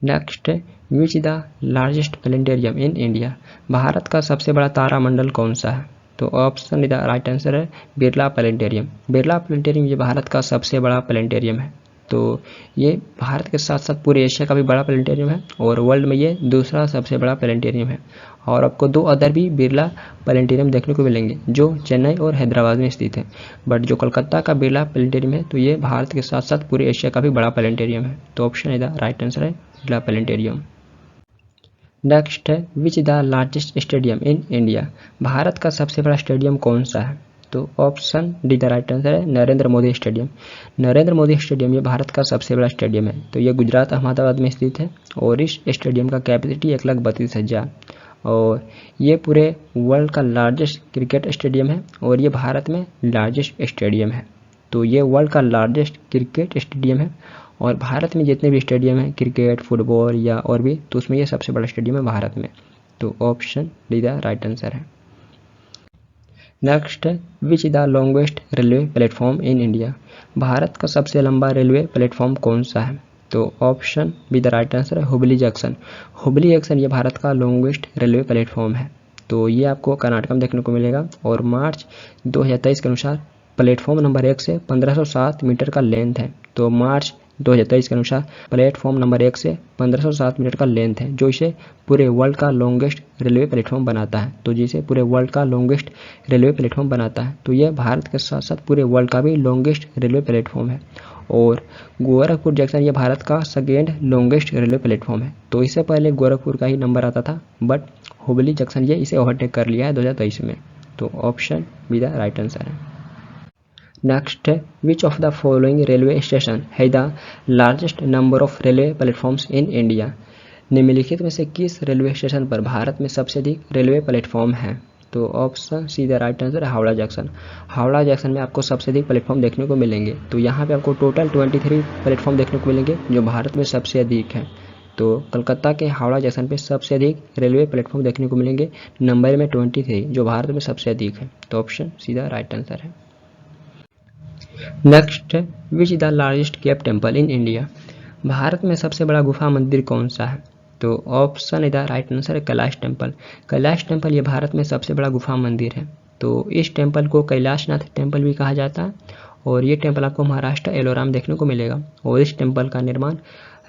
नेक्स्ट है which the largest planetarium in India. Bharat का सबसे बड़ा तारामंडल कौन सा है? तो ऑप्शन द राइट आंसर है बिरला प्लेनेटेरियम। बिरला प्लेनेटेरियम ये भारत का सबसे बड़ा प्लेनेटेरियम है। तो ये भारत के साथ साथ पूरे एशिया का भी बड़ा प्लेनेटेरियम है और वर्ल्ड में ये दूसरा सबसे बड़ा प्लेनेटेरियम है। और आपको दो अदर भी बिरला प्लेनेटेरियम देखने को मिलेंगे जो चेन्नई और हैदराबाद में स्थित है। बट जो कोलकाता का बिरला प्लेनेटेरियम है तो ये भारत के साथ साथ पूरे एशिया का भी बड़ा प्लेनेटेरियम है। तो ऑप्शन द राइट आंसर है बिरला प्लेनेटेरियम। नेक्स्ट है which the largest stadium in India. Bharat का सबसे बड़ा स्टेडियम कौन सा है? तो option D the right answer है नरेंद्र मोदी स्टेडियम। नरेंद्र मोदी स्टेडियम ये भारत का सबसे बड़ा स्टेडियम है। तो ये गुजरात अहमदाबाद में स्थित है और इस स्टेडियम का कैपेसिटी 1,32,000 और ये पूरे वर्ल्ड का लार्जेस्ट क्रिकेट स्टेडियम है और ये भारत में लार्जेस्ट स्टेडियम है। तो ये वर्ल्ड का लार्जेस्ट क्रिकेट स्टेडियम है और भारत में जितने भी स्टेडियम हैं क्रिकेट फुटबॉल या और भी, तो उसमें ये सबसे बड़ा स्टेडियम है भारत में। तो option D the right answer है। Next which the longest railway platform in India. Bharat का सबसे लंबा रेलवे प्लेटफॉर्म कौन सा है? तो option B the right answer है हुबली जंक्शन। हुबली जंक्शन ये भारत का लॉन्गेस्ट रेलवे प्लेटफॉर्म है। तो ये आपको कर्नाटक में देखने को मिलेगा और मार्च 2023 के अनुसार प्लेटफॉर्म नंबर 1 से 1507 मीटर का लेंथ है। तो मार्च 2023 के अनुसार प्लेटफॉर्म नंबर 1 से 1507 मीटर का लेंथ है जो इसे पूरे वर्ल्ड का लॉन्गेस्ट रेलवे प्लेटफॉर्म बनाता है। तो जिसे पूरे वर्ल्ड का लॉन्गेस्ट रेलवे प्लेटफॉर्म बनाता है। तो यह भारत के साथ साथ पूरे वर्ल्ड का भी लॉन्गेस्ट रेलवे प्लेटफॉर्म है और गोरखपुर जंक्शन ये भारत का सेकेंड लॉन्गेस्ट रेलवे प्लेटफॉर्म है। तो इससे पहले गोरखपुर का ही नंबर आता था बट हुबली जंक्शन ये इसे ओवरटेक कर लिया है 2023 में। तो option B the right answer है। नेक्स्ट है which of the following railway station है the largest number of railway platforms in India. निम्नलिखित में से किस रेलवे स्टेशन पर भारत में सबसे अधिक रेलवे प्लेटफॉर्म है? तो option C the right answer है हावड़ा जंक्शन। हावड़ा जंक्शन में आपको सबसे अधिक प्लेटफॉर्म देखने को मिलेंगे। तो यहाँ पे आपको टोटल 23 प्लेटफॉर्म देखने को मिलेंगे जो भारत में सबसे अधिक है। तो कलकत्ता के हावड़ा जंक्शन पे सबसे अधिक रेलवे प्लेटफॉर्म देखने को मिलेंगे नंबर में 23 जो भारत में सबसे अधिक है। तो ऑप्शन सीधा राइट आंसर है। Next which the largest cave temple in India. Bharat में सबसे बड़ा गुफा मंदिर कौन सा है? तो ऑप्शन इधर राइट आंसर है कैलाश टेम्पल। कैलाश टेम्पल ये भारत में सबसे बड़ा गुफा मंदिर है। तो इस टेम्पल को कैलाशनाथ टेम्पल भी कहा जाता है और ये टेम्पल आपको महाराष्ट्र एलोराम देखने को मिलेगा। और इस टेम्पल का निर्माण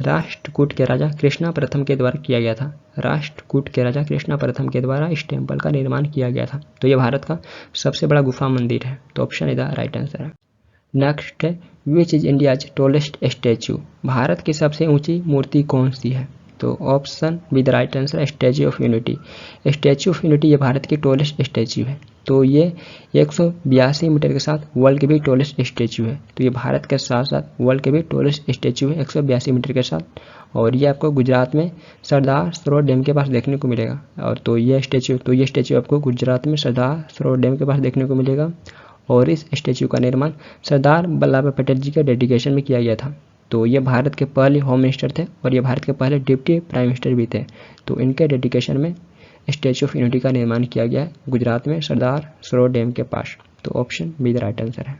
राष्ट्रकूट के राजा कृष्णा प्रथम के द्वारा किया गया था। राष्ट्रकूट के राजा कृष्णा प्रथम के द्वारा इस टेम्पल का निर्माण किया गया था। तो ये भारत का सबसे बड़ा गुफा मंदिर है। तो ऑप्शन इधर राइट आंसर है। नेक्स्ट है which is India's tallest statue. Bharat की सबसे ऊंची मूर्ति कौन सी है? तो option with right answer statue of unity. Statue of unity ये भारत की टॉलेस्ट स्टैचू है। तो ये 182 मीटर के साथ वर्ल्ड के भी टॉलेस्ट स्टैचू है। तो ये भारत के साथ साथ वर्ल्ड के भी टॉलेस्ट स्टैचू है 182 मीटर के साथ। और ये आपको गुजरात में सरदार सरोवर डैम के पास देखने को मिलेगा। और तो ये स्टैचू आपको गुजरात में सरदार सरोवर डैम के पास देखने को मिलेगा। और इस स्टैचू का निर्माण सरदार वल्लभ भाई पटेल जी के डेडिकेशन में किया गया था। तो ये भारत के पहले होम मिनिस्टर थे और ये भारत के पहले डिप्टी प्राइम मिनिस्टर भी थे। तो इनके डेडिकेशन में स्टैचू ऑफ यूनिटी का निर्माण किया गया है गुजरात में सरदार सरोवर डैम के पास। तो option B the right answer है।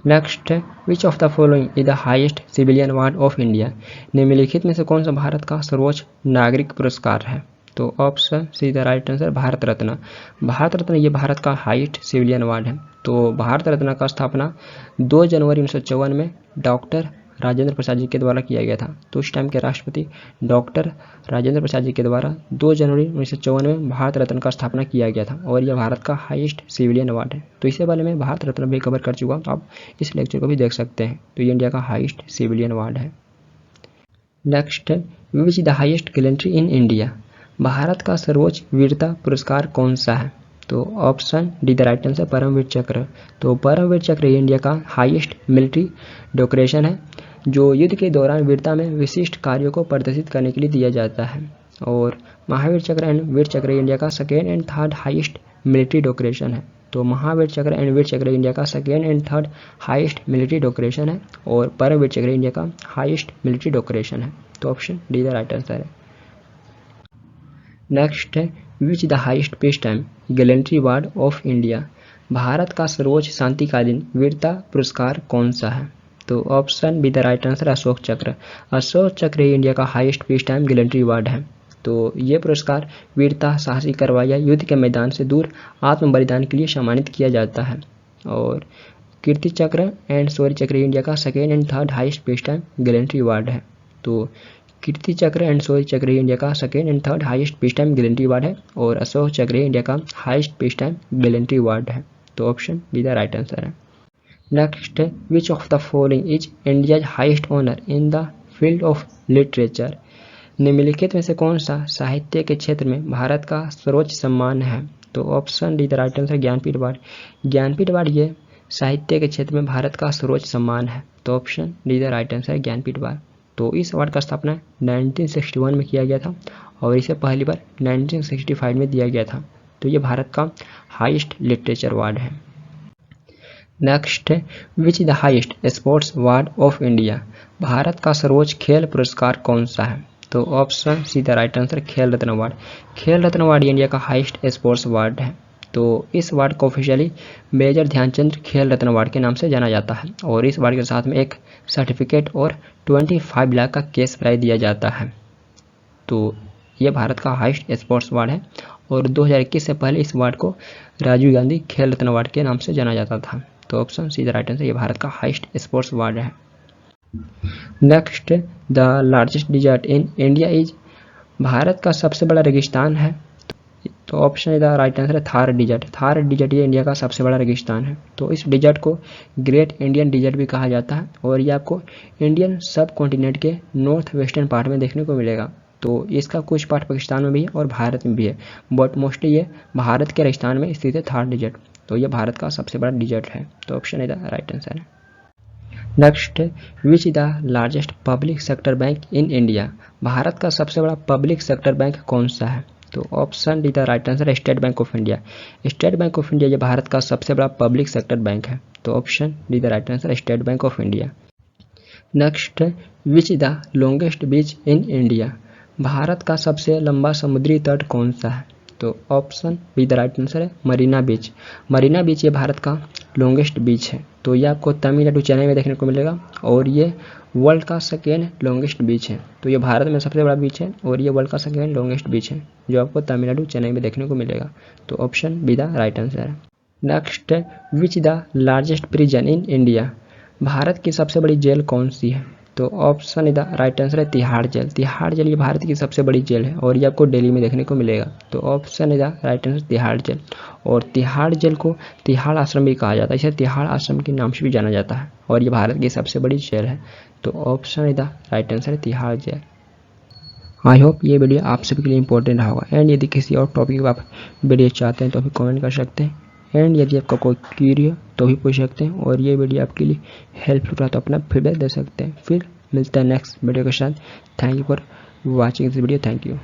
नेक्स्ट है which of the following is the highest civilian award of India. निम्नलिखित में से कौन सा भारत का सर्वोच्च नागरिक पुरस्कार है? तो option C the right answer Bharat Ratna. Bharat Ratna ये भारत का हाईएस्ट सिविलियन अवार्ड है। तो भारत रत्न का स्थापना 2 जनवरी 1954 में डॉक्टर राजेंद्र प्रसाद जी के द्वारा किया गया था। तो उस टाइम के राष्ट्रपति डॉक्टर राजेंद्र प्रसाद जी के द्वारा 2 जनवरी 1954 में भारत रत्न का स्थापना किया गया था और यह भारत का हाईएस्ट सिविलियन अवार्ड है। तो इससे पहले मैं भारत रत्न भी कवर कर चुका हूँ, आप इस लेक्चर को भी देख सकते हैं। तो ये इंडिया का हाईएस्ट सिविलियन अवार्ड है। नेक्स्ट है which is the highest gallantry in India. Bharat का सर्वोच्च वीरता पुरस्कार कौन सा है? तो option D the right answer Paramvir Chakra. तो परमवीर चक्र इंडिया का हाईएस्ट मिलिट्री डेकोरेशन है जो युद्ध के दौरान वीरता में विशिष्ट कार्यों को प्रदर्शित करने के लिए दिया जाता है। और महावीर चक्र एंड वीर चक्र इंडिया का second and third highest military decoration है। तो महावीर चक्र एंड वीर चक्र इंडिया का second and third highest military decoration है और परमवीर चक्र इंडिया का हाईएस्ट मिलिट्री डेकोरेशन है। तो option D the right answer है। नेक्स्ट है which the highest peace time gallantry award of India. Bharat का सर्वोच्च शांतिकालीन वीरता पुरस्कार कौन सा है? तो option B the right answer Ashok चक्र। अशोक चक्र इंडिया का highest peace time gallantry award है। तो ये पुरस्कार वीरता, साहसी कार्रवाई या युद्ध के मैदान से दूर आत्म बलिदान के लिए सम्मानित किया जाता है। और कीर्ति चक्र एंड शौर्य चक्र इंडिया का second and third highest peace time gallantry award है। तो कीर्ति चक्र एंड शौर्य चक्र इंडिया का second and third highest peace time gallantry award है और अशोक चक्र इंडिया का highest peace time gallantry award है। तो option B the right answer है। नेक्स्ट है which of the following is India's highest honour in the field of literature. निम्नलिखित में से कौन सा साहित्य के क्षेत्र में भारत का सर्वोच्च सम्मान है? तो option D the right answer Jnanpith award. Jnanpith award ये साहित्य के क्षेत्र में भारत का सर्वोच्च सम्मान है। तो option D the right answer Jnanpith award. तो इस अवार्ड का स्थापना 1961 में किया गया था और इसे पहली बार 1965 में दिया गया था। तो ये भारत का हाईएस्ट लिटरेचर अवार्ड है। नेक्स्ट है which is the highest sports award of India. Bharat का सर्वोच्च खेल पुरस्कार कौन सा है? तो option C the right answer खेल रत्न अवार्ड। खेल रत्न अवार्ड इंडिया का हाईएस्ट स्पोर्ट्स अवार्ड है। तो इस अवार्ड को ऑफिशियली मेजर ध्यानचंद खेल रत्न अवार्ड के नाम से जाना जाता है और इस अवार्ड के साथ में एक सर्टिफिकेट और 25 लाख का कैश प्राइज दिया जाता है। तो यह भारत का हाईएस्ट स्पोर्ट्स अवार्ड है और 2021 से पहले इस अवार्ड को राजीव गांधी खेल रत्न अवार्ड के नाम से जाना जाता था। तो option C the right answer ये भारत का हाईएस्ट स्पोर्ट्स अवार्ड है। Next the largest desert in India is. Bharat का सबसे बड़ा रेगिस्तान है। तो ऑप्शन द राइट आंसर है थार डिजर्ट। थार डिजर्ट ये इंडिया का सबसे बड़ा रेगिस्तान है। तो इस डिजर्ट को ग्रेट इंडियन डिजर्ट भी कहा जाता है और ये आपको इंडियन सब कॉन्टिनेंट के नॉर्थ वेस्टर्न पार्ट में देखने को मिलेगा। तो इसका कुछ पार्ट पाकिस्तान में भी है और भारत में भी है, बट मोस्टली ये भारत के रेगिस्तान में स्थित है थार डिजर्ट। तो ये भारत का सबसे बड़ा डिजर्ट है। तो ऑप्शन है द राइट आंसर है। Next which is the largest public sector bank in India. Bharat का सबसे बड़ा पब्लिक सेक्टर बैंक कौन सा है? तो option D the right answer है State Bank of India. State Bank of India ये भारत का सबसे बड़ा पब्लिक सेक्टर बैंक है। तो option D the right answer है State Bank of India. Next which is the longest beach in India. Bharat का सबसे लंबा समुद्री तट कौन सा है? तो option B the right answer है मरीना बीच। मरीना बीच ये भारत का लॉन्गेस्ट बीच है। तो ये आपको तमिलनाडु चेन्नई में देखने को मिलेगा और ये वर्ल्ड का सेकेंड लॉन्गेस्ट बीच है। तो ये भारत में सबसे बड़ा बीच है और ये वर्ल्ड का सेकेंड लॉन्गेस्ट बीच है जो आपको तमिलनाडु चेन्नई में देखने को मिलेगा। तो option B the right answer है। Next, which the largest prison in India? Bharat की सबसे बड़ी जेल कौन सी है? तो ऑप्शन द राइट आंसर है तिहाड़ जेल। तिहाड़ जेल ये भारत की सबसे बड़ी जेल है और ये आपको दिल्ली में देखने को मिलेगा। तो option the right answer Tihar jail. और तिहाड़ जेल को तिहाड़ आश्रम भी कहा जाता है, इसे तिहाड़ आश्रम के नाम से भी जाना जाता है और ये भारत की सबसे बड़ी जेल है। तो ऑप्शन द राइट आंसर है तिहाड़ जेल। आई होप ये वीडियो आप सभी के लिए इंपॉर्टेंट रहा होगा। एंड यदि किसी और टॉपिक पर आप वीडियो चाहते हैं तो भी कमेंट कर सकते हैं। एंड यदि आपका कोई क्वेरी हो तो भी पूछ सकते हैं और ये वीडियो आपके लिए हेल्पफुल रहा तो अपना फीडबैक दे सकते हैं। फिर मिलते हैं नेक्स्ट वीडियो के साथ। Thank you for watching this video. Thank you.